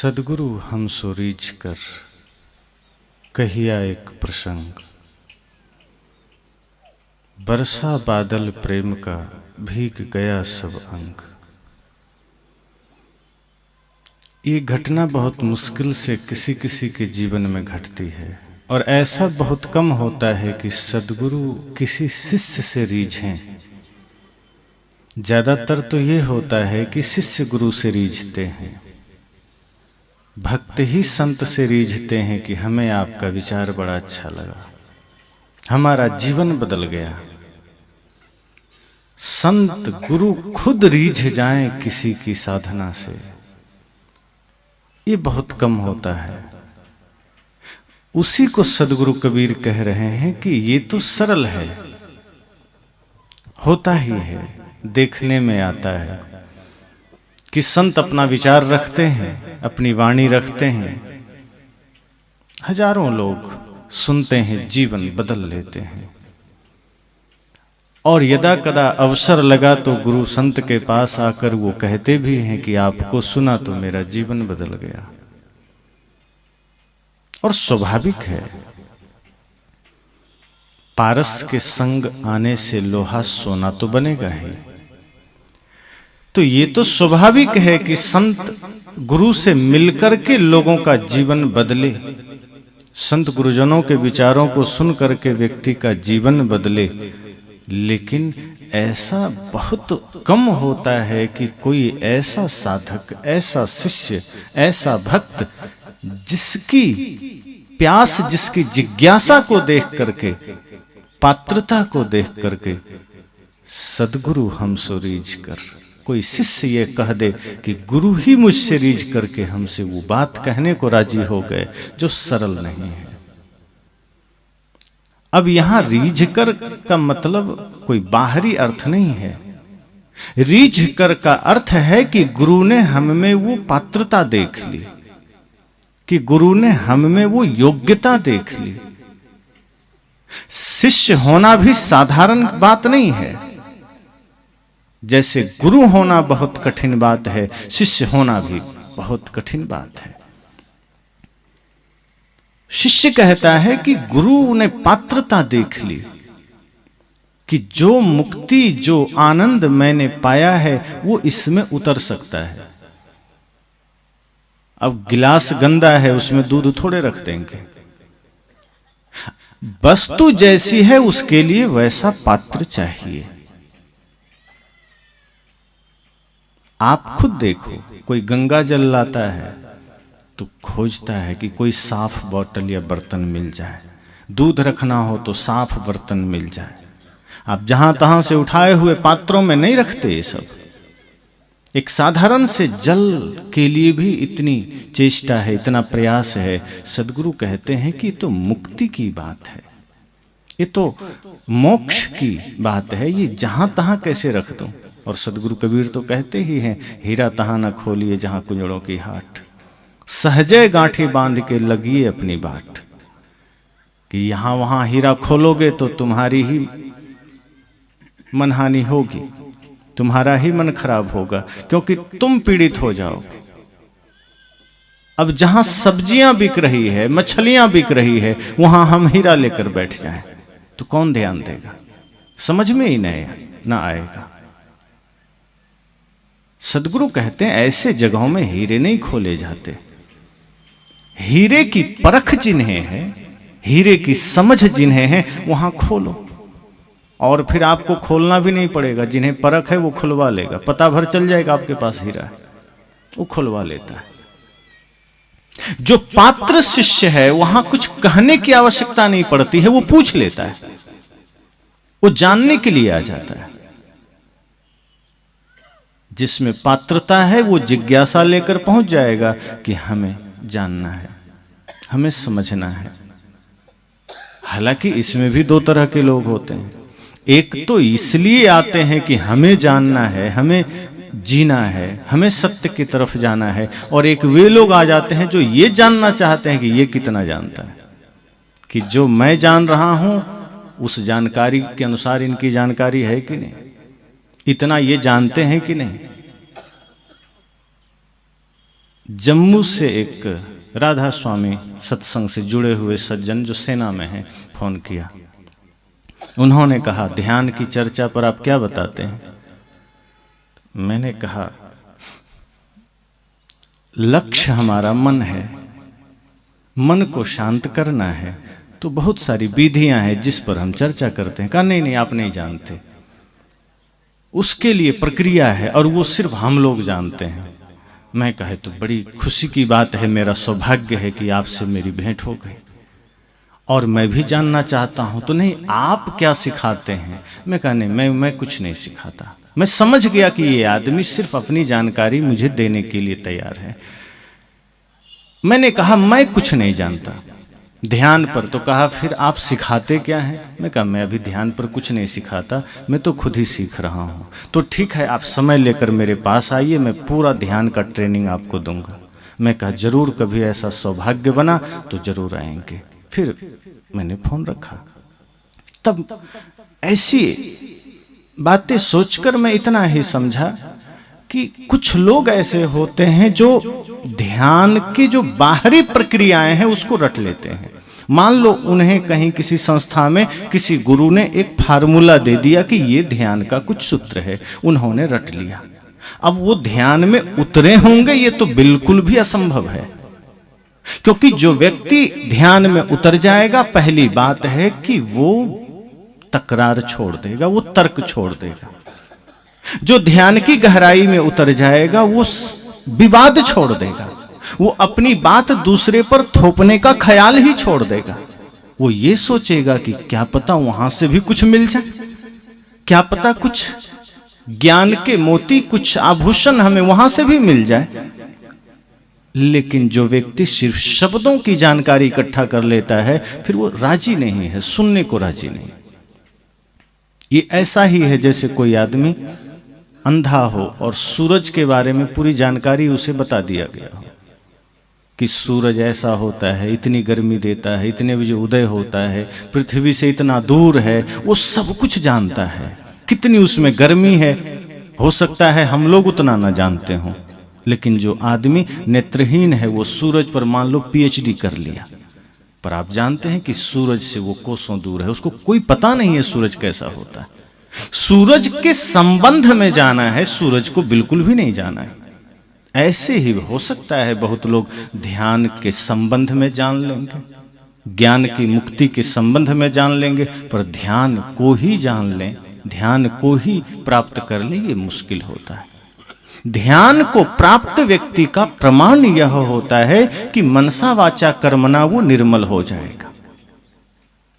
सद्गुरु हम सो रीझ कर कहिया एक प्रसंग, बरसा बादल प्रेम का भीग गया सब अंग। ये घटना बहुत मुश्किल से किसी किसी के जीवन में घटती है और ऐसा बहुत कम होता है कि सद्गुरु किसी शिष्य से रीझें। ज्यादातर तो ये होता है कि शिष्य गुरु से रीझते हैं, भक्त ही संत से रीझते हैं कि हमें आपका विचार बड़ा अच्छा लगा, हमारा जीवन बदल गया। संत गुरु खुद रीझ जाएं किसी की साधना से, ये बहुत कम होता है। उसी को सद्गुरु कबीर कह रहे हैं कि ये तो सरल है, होता ही है, देखने में आता है कि संत अपना विचार रखते हैं, अपनी वाणी रखते हैं, हजारों लोग सुनते हैं, जीवन बदल लेते हैं। और यदा कदा अवसर लगा तो गुरु संत के पास आकर वो कहते भी हैं कि आपको सुना तो मेरा जीवन बदल गया। और स्वाभाविक है, पारस के संग आने से लोहा सोना तो बनेगा ही। तो ये तो स्वाभाविक है कि संत गुरु से मिलकर के लोगों का जीवन बदले, संत गुरुजनों के विचारों को सुन करके व्यक्ति का जीवन बदले। लेकिन ऐसा बहुत कम होता है कि कोई ऐसा साधक, ऐसा शिष्य, ऐसा भक्त जिसकी प्यास, जिसकी जिज्ञासा को देख करके, पात्रता को देख करके सद्गुरु हम सो रीझ कर, कोई शिष्य ये कह दे कि गुरु ही मुझसे रीझ करके हमसे वो बात कहने को राजी हो गए, जो सरल नहीं है। अब यहां रीझ कर का मतलब कोई बाहरी अर्थ नहीं है। रीझ कर का अर्थ है कि गुरु ने हम में वो पात्रता देख ली, कि गुरु ने हम में वो योग्यता देख ली। शिष्य होना भी साधारण बात नहीं है। जैसे गुरु होना बहुत कठिन बात है, शिष्य होना भी बहुत कठिन बात है। शिष्य कहता है कि गुरु ने पात्रता देख ली कि जो मुक्ति, जो आनंद मैंने पाया है वो इसमें उतर सकता है। अब गिलास गंदा है, उसमें दूध थोड़े रख देंगे। वस्तु जैसी है उसके लिए वैसा पात्र चाहिए। आप खुद देखो, कोई गंगा जल लाता है तो खोजता है कि कोई साफ बोतल या बर्तन मिल जाए, दूध रखना हो तो साफ बर्तन मिल जाए। आप जहां तहां से उठाए हुए पात्रों में नहीं रखते ये सब। एक साधारण से जल के लिए भी इतनी चेष्टा है, इतना प्रयास है। सद्गुरु कहते हैं कि ये तो मुक्ति की बात है, ये तो मोक्ष की बात है, ये जहां तहां कैसे रख दूं। और सद्गुरु कबीर तो कहते ही हैं, हीरा तहां न खोलिए जहां कुंजड़ों की हाट, सहजे गांठी बांध के लगिए अपनी बाट। कि यहां वहां हीरा खोलोगे तो तुम्हारी ही मनहानि होगी, तुम्हारा ही मन खराब होगा, क्योंकि तुम पीड़ित हो जाओगे। अब जहां सब्जियां बिक रही है, मछलियां बिक रही है, वहां हम हीरा लेकर बैठ जाएं तो कौन ध्यान देगा? समझ में ही ना आएगा। सद्गुरु कहते हैं ऐसे जगहों में हीरे नहीं खोले जाते। हीरे की परख जिन्हें है, हीरे की समझ जिन्हें है, वहां खोलो। और फिर आपको खोलना भी नहीं पड़ेगा, जिन्हें परख है वो खुलवा लेगा। पता भर चल जाएगा आपके पास हीरा है, वो खुलवा लेता है। जो पात्र शिष्य है वहां कुछ कहने की आवश्यकता नहीं पड़ती है, वो पूछ लेता है, वो जानने के लिए आ जाता है। जिसमें पात्रता है वो जिज्ञासा लेकर पहुंच जाएगा कि हमें जानना है, हमें समझना है। हालांकि इसमें भी दो तरह के लोग होते हैं। एक तो इसलिए आते हैं कि हमें जानना है, हमें जीना है, हमें सत्य की तरफ जाना है। और एक वे लोग आ जाते हैं जो ये जानना चाहते हैं कि ये कितना जानता है, कि जो मैं जान रहा हूं उस जानकारी के अनुसार इनकी जानकारी है कि नहीं, इतना ये जानते हैं कि नहीं। जम्मू से एक राधा स्वामी सत्संग से जुड़े हुए सज्जन जो सेना में हैं फोन किया। उन्होंने कहा ध्यान की चर्चा पर आप क्या बताते हैं? मैंने कहा लक्ष्य हमारा मन है, मन को शांत करना है, तो बहुत सारी विधियां हैं जिस पर हम चर्चा करते हैं। कहा नहीं आप नहीं जानते, उसके लिए प्रक्रिया है और वो सिर्फ हम लोग जानते हैं। मैं कहे तो बड़ी खुशी की बात है, मेरा सौभाग्य है कि आपसे मेरी भेंट हो गई और मैं भी जानना चाहता हूं। तो नहीं आप क्या सिखाते हैं? मैं कहा नहीं मैं कुछ नहीं सिखाता। मैं समझ गया कि ये आदमी सिर्फ अपनी जानकारी मुझे देने के लिए तैयार है। मैंने कहा मैं कुछ नहीं जानता ध्यान पर। तो कहा फिर आप सिखाते क्या हैं? मैं कहा मैं अभी ध्यान पर कुछ नहीं सिखाता, मैं तो खुद ही सीख रहा हूँ। तो ठीक है, आप समय लेकर मेरे पास आइए, मैं पूरा ध्यान का ट्रेनिंग आपको दूंगा। मैं कहा जरूर, कभी ऐसा सौभाग्य बना तो जरूर आएंगे। फिर मैंने फोन रखा। तब ऐसी बातें सोचकर मैं इतना ही समझा कि कुछ लोग ऐसे होते हैं जो ध्यान की जो बाहरी प्रक्रियाएं हैं उसको रट लेते हैं। मान लो उन्हें कहीं किसी संस्था में किसी गुरु ने एक फार्मूला दे दिया कि ये ध्यान का कुछ सूत्र है, उन्होंने रट लिया। अब वो ध्यान में उतरे होंगे ये तो बिल्कुल भी असंभव है, क्योंकि जो व्यक्ति ध्यान में उतर जाएगा, पहली बात है कि वो तकरार छोड़ देगा, वो तर्क छोड़ देगा। जो ध्यान की गहराई में उतर जाएगा वो विवाद छोड़ देगा, वो अपनी बात दूसरे पर थोपने का ख्याल ही छोड़ देगा। वो ये सोचेगा कि क्या पता वहां से भी कुछ मिल जाए, क्या पता कुछ ज्ञान के मोती, कुछ आभूषण हमें वहां से भी मिल जाए। लेकिन जो व्यक्ति सिर्फ शब्दों की जानकारी इकट्ठा कर लेता है, फिर वो राजी नहीं है, सुनने को राजी नहीं। ये ऐसा ही है जैसे कोई आदमी अंधा हो और सूरज के बारे में पूरी जानकारी उसे बता दिया गया हो कि सूरज ऐसा होता है, इतनी गर्मी देता है, इतने बजे उदय होता है, पृथ्वी से इतना दूर है, वो सब कुछ जानता है। कितनी उसमें गर्मी है, हो सकता है हम लोग उतना ना जानते हों। लेकिन जो आदमी नेत्रहीन है वो सूरज पर मान लो पीएचडी कर लिया, पर आप जानते हैं कि सूरज से वो कोसों दूर है, उसको कोई पता नहीं है सूरज कैसा होता है। सूरज के संबंध में जाना है, सूरज को बिल्कुल भी नहीं जाना है। ऐसे ही हो सकता है बहुत लोग ध्यान के संबंध में जान लेंगे, ज्ञान की मुक्ति के संबंध में जान लेंगे, पर ध्यान को ही जान लें, ध्यान को ही प्राप्त कर लें, ये मुश्किल होता है। ध्यान को प्राप्त व्यक्ति का प्रमाण यह होता है कि मनसा वाचा कर्मणा वो निर्मल हो जाएगा।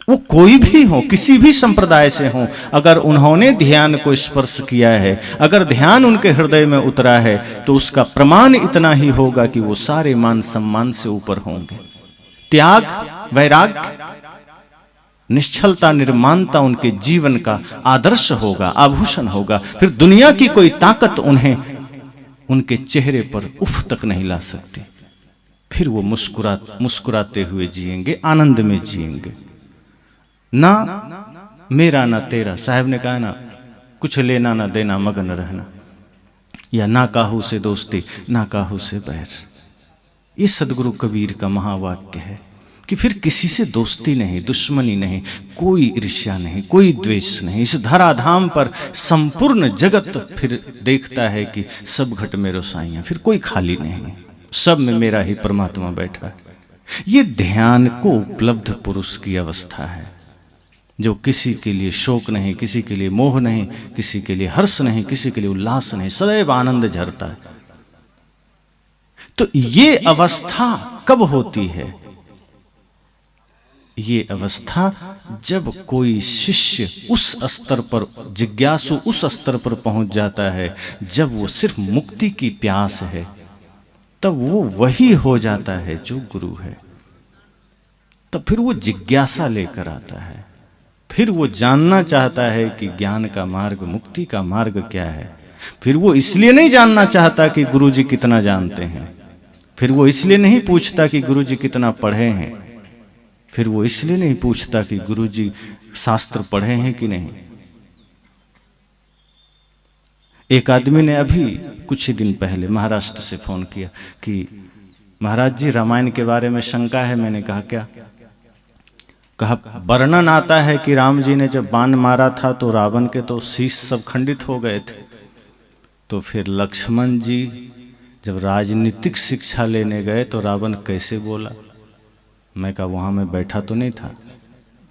वो कोई भी हो, किसी भी संप्रदाय से हो, अगर उन्होंने ध्यान को स्पर्श किया है, अगर ध्यान उनके हृदय में उतरा है, तो उसका प्रमाण इतना ही होगा कि वो सारे मान सम्मान से ऊपर होंगे। त्याग, वैराग्य, निश्चलता, निर्माणता उनके जीवन का आदर्श होगा, आभूषण होगा। फिर दुनिया की कोई ताकत उन्हें उनके चेहरे पर उफ तक नहीं ला सकती। फिर वो मुस्कुराते हुए जिएंगे, आनंद में जिएंगे। ना मेरा ना तेरा, साहब ने कहा ना, कुछ लेना ना देना, मगन रहना, या ना काहू से दोस्ती ना काहू से बैर। ये सदगुरु कबीर का महावाक्य है कि फिर किसी से दोस्ती नहीं, दुश्मनी नहीं, कोई ईर्ष्या नहीं, कोई द्वेष नहीं। इस धराधाम पर संपूर्ण जगत फिर देखता है कि सब घट में रोसाइयां, फिर कोई खाली नहीं, सब में मेरा ही परमात्मा बैठा है। ये ध्यान को उपलब्ध पुरुष की अवस्था है, जो किसी के लिए शोक नहीं, किसी के लिए मोह नहीं, किसी के लिए हर्ष नहीं, किसी के लिए उल्लास नहीं, सदैव आनंद झरता है। तो ये अवस्था कब होती है? ये अवस्था जब कोई शिष्य उस स्तर पर, जिज्ञासु उस स्तर पर पहुंच जाता है, जब वो सिर्फ मुक्ति की प्यास है, तब वो वही हो जाता है जो गुरु है। तब फिर वो जिज्ञासा लेकर आता है, फिर वो जानना चाहता है कि ज्ञान का मार्ग, मुक्ति का मार्ग क्या है। फिर वो इसलिए नहीं जानना चाहता कि गुरुजी कितना जानते हैं, फिर वो इसलिए नहीं पूछता कि गुरुजी कितना पढ़े हैं, फिर वो इसलिए नहीं पूछता कि गुरुजी शास्त्र पढ़े हैं कि नहीं। एक आदमी ने अभी कुछ ही दिन पहले महाराष्ट्र से फोन किया कि महाराज जी रामायण के बारे में शंका है। मैंने कहा क्या? कहा वर्णन आता है कि राम जी ने जब बाण मारा था तो रावण के तो शीश सब खंडित हो गए थे। तो फिर लक्ष्मण जी जब राजनीतिक शिक्षा लेने गए तो रावण कैसे बोला? मैं कहा वहाँ मैं बैठा तो नहीं था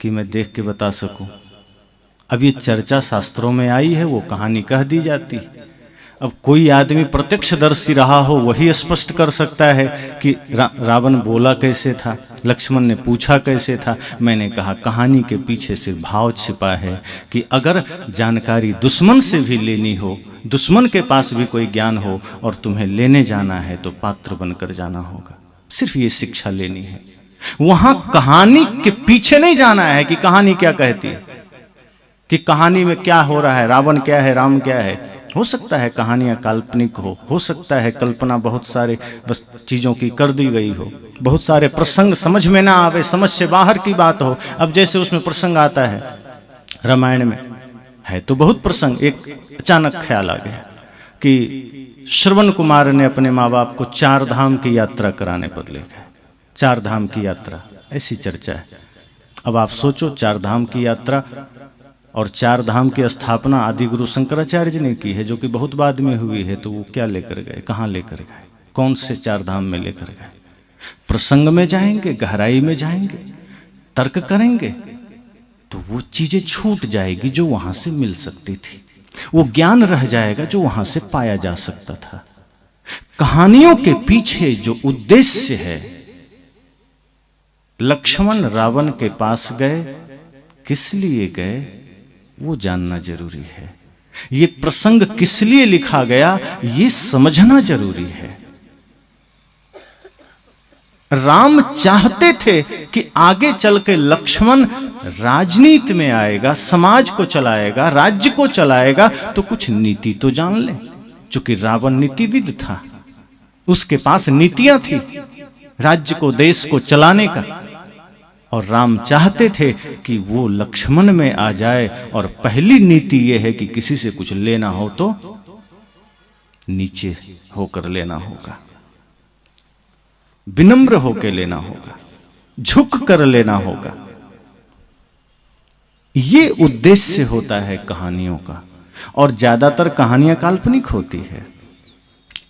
कि मैं देख के बता सकूं। अब ये चर्चा शास्त्रों में आई है, वो कहानी कह दी जाती। अब कोई आदमी प्रत्यक्षदर्शी रहा हो वही स्पष्ट कर सकता है कि रावण बोला कैसे था, लक्ष्मण ने पूछा कैसे था। मैंने कहा कहानी के पीछे से भाव छिपा है कि अगर जानकारी दुश्मन से भी लेनी हो, दुश्मन के पास भी कोई ज्ञान हो और तुम्हें लेने जाना है तो पात्र बनकर जाना होगा। सिर्फ ये शिक्षा लेनी है, वहां कहानी के पीछे नहीं जाना है कि कहानी क्या कहती है, कि कहानी में क्या हो रहा है, रावण क्या है, राम क्या है। हो सकता है कहानियां काल्पनिक हो सकता है कल्पना बहुत सारे बस चीजों की कर दी गई हो, बहुत सारे प्रसंग समझ में ना आवे, समझ से बाहर की बात हो। अब जैसे उसमें प्रसंग आता है रामायण में, है तो बहुत प्रसंग। एक अचानक ख्याल आ गया कि श्रवण कुमार ने अपने माँ बाप को 4 धाम की यात्रा कराने पर ले गए। 4 धाम की यात्रा, ऐसी चर्चा है। अब आप सोचो 4 धाम की यात्रा और 4 धाम की स्थापना आदि गुरु शंकराचार्य जी ने की है, जो कि बहुत बाद में हुई है। तो वो क्या लेकर गए, कहाँ लेकर गए, कौन से 4 धाम में लेकर गए? प्रसंग में जाएंगे, गहराई में जाएंगे, तर्क करेंगे तो वो चीजें छूट जाएगी जो वहां से मिल सकती थी, वो ज्ञान रह जाएगा जो वहां से पाया जा सकता था। कहानियों के पीछे जो उद्देश्य है, लक्ष्मण रावण के पास गए, किस लिए गए वो जानना जरूरी है। ये प्रसंग किस लिए लिखा गया ये समझना जरूरी है। राम चाहते थे कि आगे चल के लक्ष्मण राजनीति में आएगा, समाज को चलाएगा, राज्य को चलाएगा, तो कुछ नीति तो जान ले। चूंकि रावण नीतिविद था, उसके पास नीतियां थी राज्य को, देश को चलाने का। और राम चाहते थे कि वो लक्ष्मण में आ जाए। और पहली नीति ये है कि किसी से कुछ लेना हो तो नीचे होकर लेना होगा, विनम्र होकर लेना होगा, झुक कर लेना होगा। ये उद्देश्य होता है कहानियों का। और ज्यादातर कहानियां काल्पनिक होती है।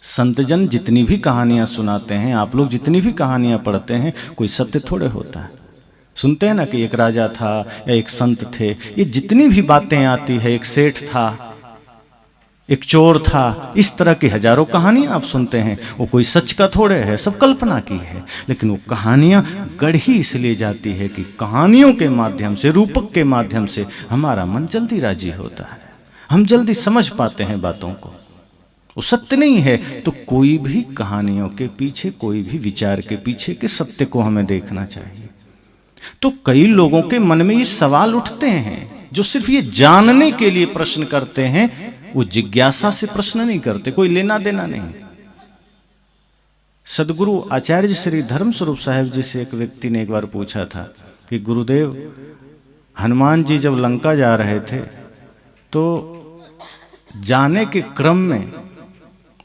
संतजन जितनी भी कहानियां सुनाते हैं, आप लोग जितनी भी कहानियां पढ़ते हैं, कोई सत्य थोड़े होता है। सुनते हैं ना कि एक राजा था या एक संत थे, ये जितनी भी बातें आती है, एक सेठ था, एक चोर था, इस तरह की हजारों कहानियां आप सुनते हैं। वो कोई सच का थोड़े है, सब कल्पना की है। लेकिन वो कहानियां गढ़ी इसलिए जाती है कि कहानियों के माध्यम से, रूपक के माध्यम से हमारा मन जल्दी राजी होता है, हम जल्दी समझ पाते हैं बातों को। वो सत्य नहीं है तो कोई भी कहानियों के पीछे, कोई भी विचार के पीछे के सत्य को हमें देखना चाहिए। तो कई लोगों के मन में ये सवाल उठते हैं जो सिर्फ ये जानने के लिए प्रश्न करते हैं, वो जिज्ञासा से प्रश्न नहीं करते, कोई लेना देना नहीं। सदगुरु आचार्य श्री धर्मस्वरूप साहिब जी से एक व्यक्ति ने एक बार पूछा था कि गुरुदेव, हनुमान जी जब लंका जा रहे थे तो जाने के क्रम में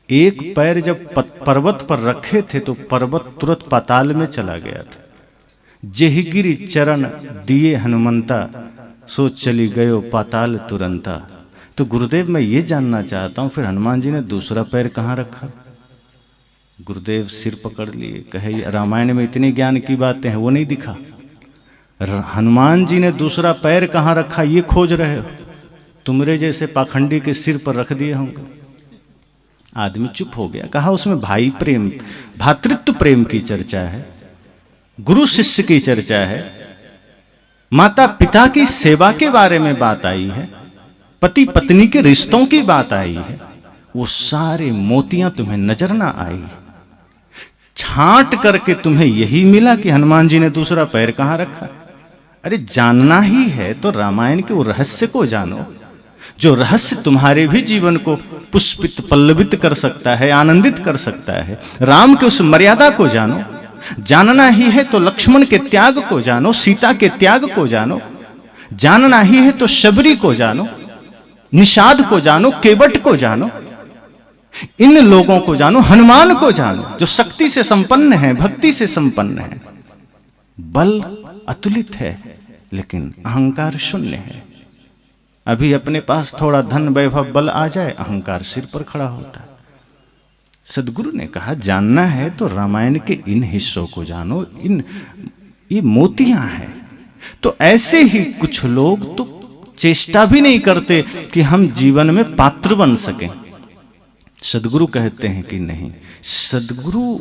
एक पैर जब पर्वत पर रखे थे तो पर्वत तुरंत पाताल में चला गया था। जेहिगिरि चरण दिए हनुमंता, सो चली गयो पाताल तुरंता। तो गुरुदेव मैं ये जानना चाहता हूं, फिर हनुमान जी ने दूसरा पैर कहाँ रखा? गुरुदेव सिर पकड़ लिए, कहे रामायण में इतनी ज्ञान की बातें हैं, वो नहीं दिखा। हनुमान जी ने दूसरा पैर कहाँ रखा ये खोज रहे हो? तुमरे जैसे पाखंडी के सिर पर रख दिए होंगे। आदमी चुप हो गया। कहा उसमें भाई प्रेम, भातृत्व प्रेम की चर्चा है, गुरु शिष्य की चर्चा है, माता पिता की सेवा के बारे में बात आई है, पति पत्नी के रिश्तों की बात आई है। वो सारे मोतियां तुम्हें नजर ना आई। छांट करके तुम्हें यही मिला कि हनुमान जी ने दूसरा पैर कहां रखा। अरे जानना ही है तो रामायण के वो रहस्य को जानो, जो रहस्य तुम्हारे भी जीवन को पुष्पित पल्लवित कर सकता है, आनंदित कर सकता है। राम के उस मर्यादा को जानो। जानना ही है तो लक्ष्मण के त्याग को जानो, सीता के त्याग को जानो। जानना ही है तो शबरी को जानो। निषाद को जानो, केवट को जानो, इन लोगों को जानो, हनुमान को जानो, जो शक्ति से संपन्न है, भक्ति से संपन्न है। बल अतुलित है लेकिन अहंकार शून्य है। अभी अपने पास थोड़ा धन वैभव बल आ जाए, अहंकार सिर पर खड़ा होता है। सदगुरु ने कहा जानना है तो रामायण के इन हिस्सों को जानो, ये मोतियां हैं। तो ऐसे ही कुछ लोग तो चेष्टा भी नहीं करते कि हम जीवन में पात्र बन सकें। सदगुरु कहते हैं कि नहीं, सदगुरु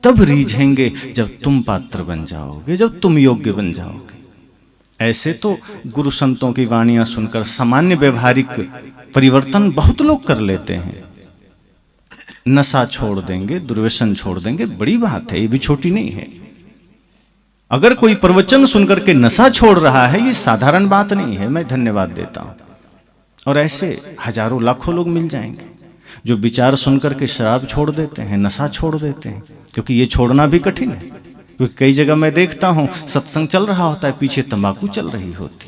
तब रीझेंगे जब तुम पात्र बन जाओगे, जब तुम योग्य बन जाओगे। ऐसे तो गुरु संतों की वाणियां सुनकर सामान्य व्यवहारिक परिवर्तन बहुत लोग कर लेते हैं। नशा छोड़ देंगे, दुर्व्यसन छोड़ देंगे, बड़ी बात है, ये भी छोटी नहीं है। अगर कोई प्रवचन सुनकर के नशा छोड़ रहा है, ये साधारण बात नहीं है, मैं धन्यवाद देता हूं। और ऐसे हजारों लाखों लोग मिल जाएंगे जो विचार सुनकर के शराब छोड़ देते हैं, नशा छोड़ देते हैं, क्योंकि ये छोड़ना भी कठिन है। क्योंकि कई जगह मैं देखता हूं सत्संग चल रहा होता है, पीछे तंबाकू चल रही होती।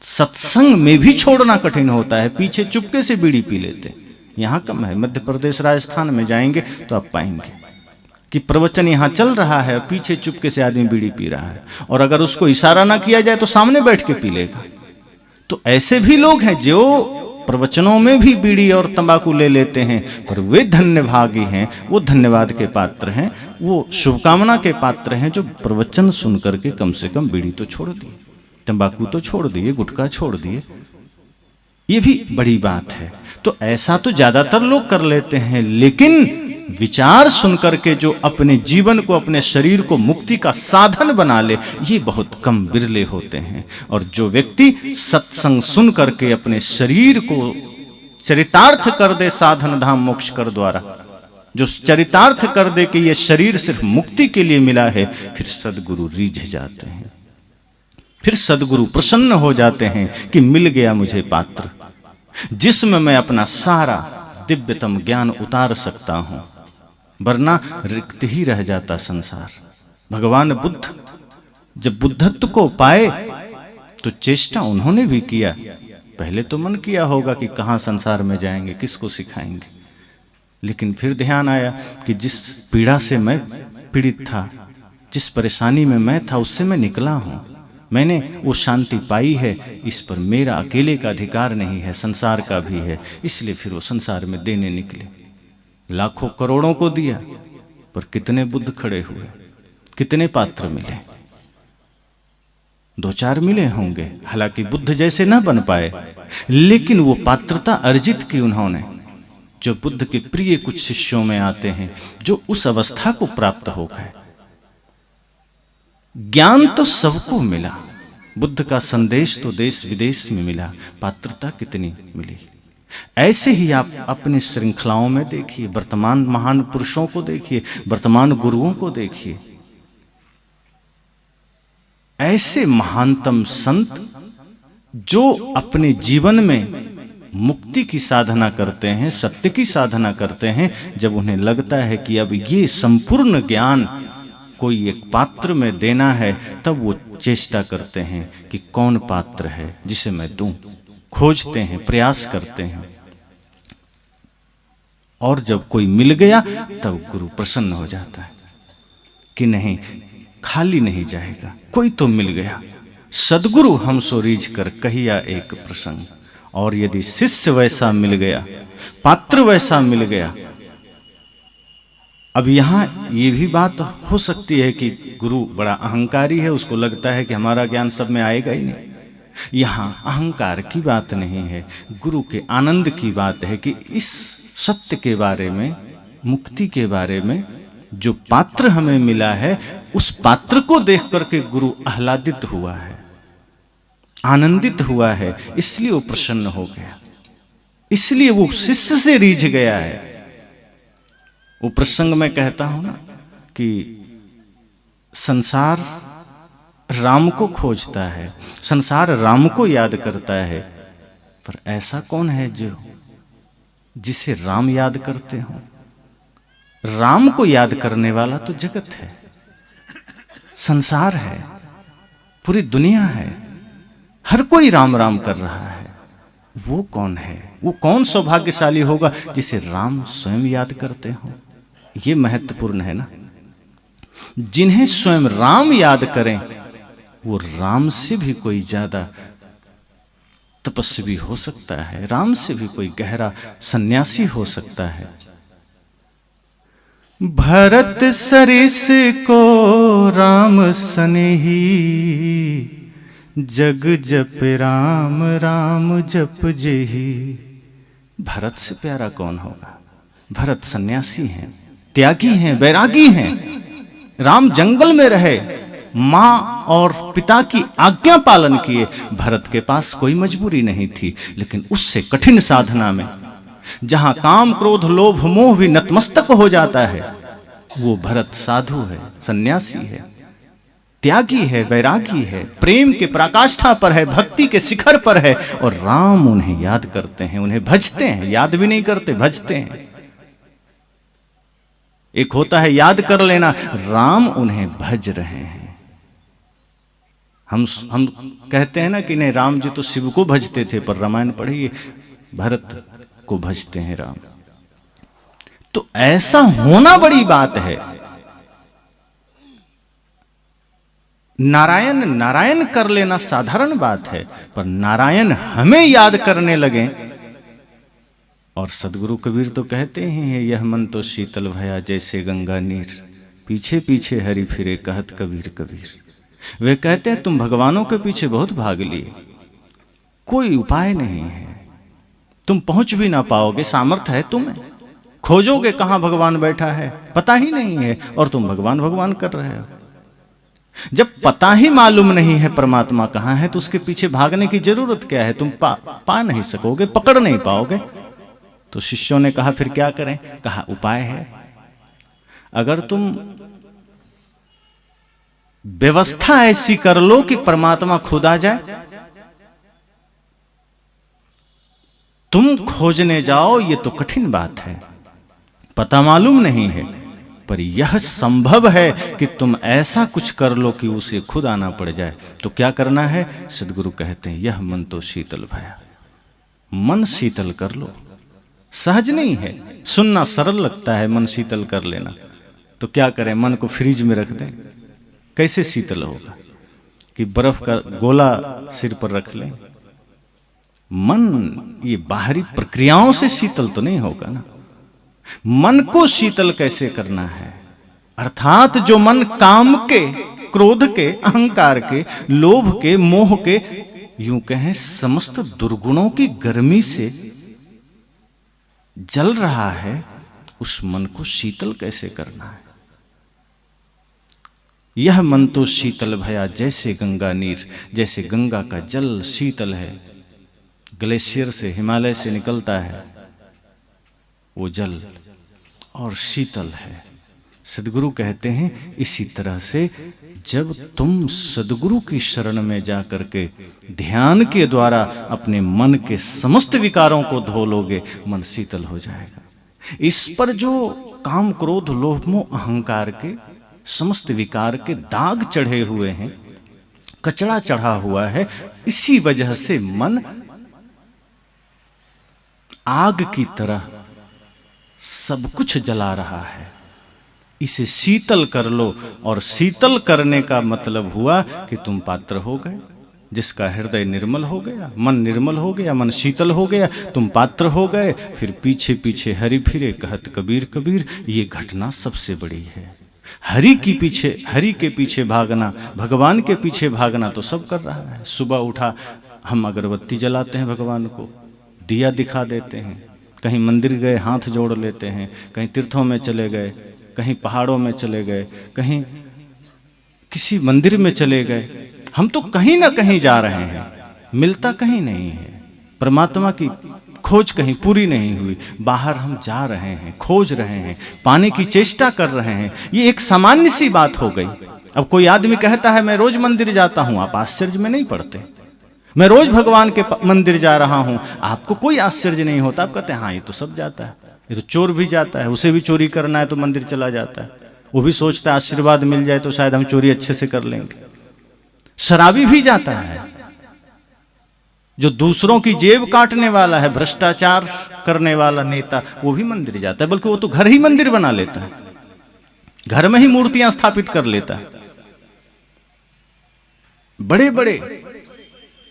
सत्संग में भी छोड़ना कठिन होता है, पीछे चुपके से बीड़ी पी लेते। यहां कम है, मध्य प्रदेश राजस्थान में जाएंगे तो आप पाएंगे कि प्रवचन यहां चल रहा है, पीछे चुपके से आदमी बीड़ी पी रहा है, और अगर उसको इशारा ना किया जाए तो सामने बैठ के पी लेगा। तो ऐसे भी लोग हैं जो प्रवचनों में भी बीड़ी और तंबाकू ले लेते हैं, पर वे धन्यभागी हैं, वो धन्यवाद के पात्र हैं, वो शुभकामना के पात्र हैं जो प्रवचन सुन करके कम से कम बीड़ी तो छोड़ दिए, तंबाकू तो छोड़ दिए, गुटखा छोड़ दिए। ये भी बड़ी बात है। तो ऐसा तो ज्यादातर लोग कर लेते हैं, लेकिन विचार सुनकर के जो अपने जीवन को, अपने शरीर को मुक्ति का साधन बना ले, ये बहुत कम बिरले होते हैं। और जो व्यक्ति सत्संग सुन करके अपने शरीर को चरितार्थ कर दे साधन धाम मोक्ष कर द्वारा, जो चरितार्थ कर दे कि ये शरीर सिर्फ मुक्ति के लिए मिला है, फिर सदगुरु रीझ जाते हैं, फिर सदगुरु प्रसन्न हो जाते हैं कि मिल गया मुझे पात्र जिसमें मैं अपना सारा दिव्यतम ज्ञान उतार सकता हूं, वरना रिक्त ही रह जाता संसार। भगवान बुद्ध जब बुद्धत्व को पाए तो चेष्टा उन्होंने भी किया। पहले तो मन किया होगा कि कहां संसार में जाएंगे, किसको सिखाएंगे, लेकिन फिर ध्यान आया कि जिस पीड़ा से मैं पीड़ित था, जिस परेशानी में मैं था, उससे मैं निकला हूं, मैंने वो शांति पाई है, इस पर मेरा अकेले का अधिकार नहीं है, संसार का भी है। इसलिए फिर वो संसार में देने निकले। लाखों करोड़ों को दिया, पर कितने बुद्ध खड़े हुए, कितने पात्र मिले? 2-4 मिले होंगे, हालांकि बुद्ध जैसे ना बन पाए, लेकिन वो पात्रता अर्जित की उन्होंने, जो बुद्ध के प्रिय कुछ शिष्यों में आते हैं, जो उस अवस्था को प्राप्त हो गए। ज्ञान तो सबको मिला, बुद्ध का संदेश तो देश विदेश में मिला, पात्रता कितनी मिली? ऐसे ही आप अपनी श्रृंखलाओं में देखिए, वर्तमान महान पुरुषों को देखिए, वर्तमान गुरुओं को देखिए। ऐसे महानतम संत जो अपने जीवन में मुक्ति की साधना करते हैं, सत्य की साधना करते हैं, जब उन्हें लगता है कि अब ये संपूर्ण ज्ञान कोई एक पात्र में देना है, तब वो चेष्टा करते हैं कि कौन पात्र है जिसे मैं दूं, खोजते हैं, प्रयास करते हैं। और जब कोई मिल गया तब गुरु प्रसन्न हो जाता है कि नहीं, खाली नहीं जाएगा, कोई तो मिल गया। सदगुरु हम सो रीझ कर कहिया एक प्रसंग। और यदि शिष्य वैसा मिल गया, पात्र वैसा मिल गया। अब यहां ये भी बात हो सकती है कि गुरु बड़ा अहंकारी है, उसको लगता है कि हमारा ज्ञान सब में आएगा ही नहीं। यहां अहंकार की बात नहीं है, गुरु के आनंद की बात है कि इस सत्य के बारे में, मुक्ति के बारे में जो पात्र हमें मिला है, उस पात्र को देख करके गुरु आह्लादित हुआ है, आनंदित हुआ है, इसलिए वो प्रसन्न हो गया, इसलिए वो शिष्य से रीझ गया है। वो प्रसंग में कहता हूं ना कि संसार राम को खोजता है, संसार राम को याद करता है, पर ऐसा कौन है जो जिसे राम याद करते हो? राम को याद करने वाला तो जगत है, संसार है, पूरी दुनिया है, हर कोई राम राम कर रहा है, वो कौन है? वो कौन सौभाग्यशाली होगा जिसे राम स्वयं याद करते हो? ये महत्वपूर्ण है ना। जिन्हें स्वयं राम याद करें वो राम से भी कोई ज्यादा तपस्वी हो सकता है, राम से भी कोई गहरा सन्यासी हो सकता है। भरत सरिस को राम सनेही, जग जप राम राम जप जेही। भरत से प्यारा कौन होगा? भरत सन्यासी हैं, त्यागी हैं, बैरागी हैं। राम जंगल में रहे, मां और पिता की आज्ञा पालन किए। भरत के पास कोई मजबूरी नहीं थी, लेकिन उससे कठिन साधना में जहां काम क्रोध लोभ मोह भी नतमस्तक हो जाता है, वो भरत साधु है, सन्यासी है, त्यागी है, वैरागी है, प्रेम के पराकाष्ठा पर है, भक्ति के शिखर पर है। और राम उन्हें याद करते हैं, उन्हें भजते हैं। याद भी नहीं करते, भजते हैं। एक होता है याद कर लेना, राम उन्हें भज रहे हैं। हम कहते हैं ना कि नहीं, राम जी तो शिव को भजते थे, पर रामायण पढ़िए, भरत को भजते हैं राम। तो ऐसा होना बड़ी बात है। नारायण नारायण कर लेना साधारण बात है, पर नारायण हमें याद करने लगे। और सदगुरु कबीर तो कहते हैं, यह मन तो शीतल भया जैसे गंगा नीर, पीछे पीछे हरि फिरे कहत कबीर कबीर। वे कहते हैं तुम भगवानों के पीछे बहुत भाग लिए, कोई उपाय नहीं है, तुम पहुंच भी ना पाओगे। सामर्थ्य है तुम्हें, खोजोगे कहां भगवान बैठा है, पता ही नहीं है, और तुम भगवान भगवान कर रहे हो। जब पता ही मालूम नहीं है परमात्मा कहां है, तो उसके पीछे भागने की जरूरत क्या है? तुम पा नहीं सकोगे, पकड़ नहीं पाओगे। तो शिष्यों ने कहा फिर क्या करें? कहा उपाय है। अगर तुम व्यवस्था ऐसी कर लो कि परमात्मा खुद आ जाए, तुम खोजने जाओ, ये तो कठिन बात है, पता मालूम नहीं है, पर यह संभव है कि तुम ऐसा कुछ कर लो कि उसे खुद आना पड़ जाए। तो क्या करना है? सदगुरु कहते हैं, यह मन तो शीतल भया, मन शीतल कर लो। सहज नहीं है, सुनना सरल लगता है मन शीतल कर लेना। तो क्या करें? मन को फ्रिज में रख दें, कैसे शीतल होगा? कि बर्फ का गोला सिर पर रख लें। मन ये बाहरी प्रक्रियाओं से शीतल तो नहीं होगा ना। मन को शीतल कैसे करना है? अर्थात जो मन काम के, क्रोध के, अहंकार के, लोभ के, मोह के, यूं कहें समस्त दुर्गुणों की गर्मी से जल रहा है, उस मन को शीतल कैसे करना है? यह मन तो शीतल भया जैसे गंगा नीर, जैसे गंगा का जल शीतल है, ग्लेशियर से, हिमालय से निकलता है वो जल, और शीतल है। सदगुरु कहते हैं इसी तरह से जब तुम सदगुरु की शरण में जाकर के ध्यान के द्वारा अपने मन के समस्त विकारों को धो लोगे, मन शीतल हो जाएगा। इस पर जो काम क्रोध लोभ मोह अहंकार के समस्त विकार के दाग चढ़े हुए हैं, कचड़ा चढ़ा हुआ है, इसी वजह से मन आग की तरह सब कुछ जला रहा है। इसे शीतल कर लो, और शीतल करने का मतलब हुआ कि तुम पात्र हो गए। जिसका हृदय निर्मल हो गया, मन निर्मल हो गया, मन शीतल हो गया, तुम पात्र हो गए। फिर पीछे पीछे हरि फिरे कहत कबीर कबीर। ये घटना सबसे बड़ी है। हरि के पीछे भागना, भगवान के पीछे भागना तो सब कर रहा है। सुबह उठा, हम अगरबत्ती जलाते हैं, भगवान को दिया दिखा देते हैं, कहीं मंदिर गए हाथ जोड़ लेते हैं, कहीं तीर्थों में चले गए, कहीं पहाड़ों में चले गए, कहीं किसी मंदिर में चले गए। हम तो कहीं ना कहीं जा रहे हैं, मिलता कहीं नहीं है। परमात्मा की खोज कहीं पूरी नहीं हुई, बाहर हम जा रहे हैं, खोज रहे हैं, पाने की चेष्टा कर रहे हैं। ये एक सामान्य सी बात हो गई। अब कोई आदमी कहता है मैं रोज मंदिर जाता हूं, आप आश्चर्य में नहीं पड़ते। मैं रोज भगवान के मंदिर जा रहा हूं, आपको कोई आश्चर्य नहीं होता। आप कहते हैं हाँ ये तो सब जाता है, ये तो चोर भी जाता है, उसे भी चोरी करना है तो मंदिर चला जाता है, वो भी सोचता है आशीर्वाद मिल जाए तो शायद हम चोरी अच्छे से कर लेंगे। शराबी भी जाता है, जो दूसरों की जेब काटने वाला है, भ्रष्टाचार करने वाला नेता, वो भी मंदिर जाता है, बल्कि वो तो घर ही मंदिर बना लेता है, घर में ही मूर्तियां स्थापित कर लेता है। बड़े बड़े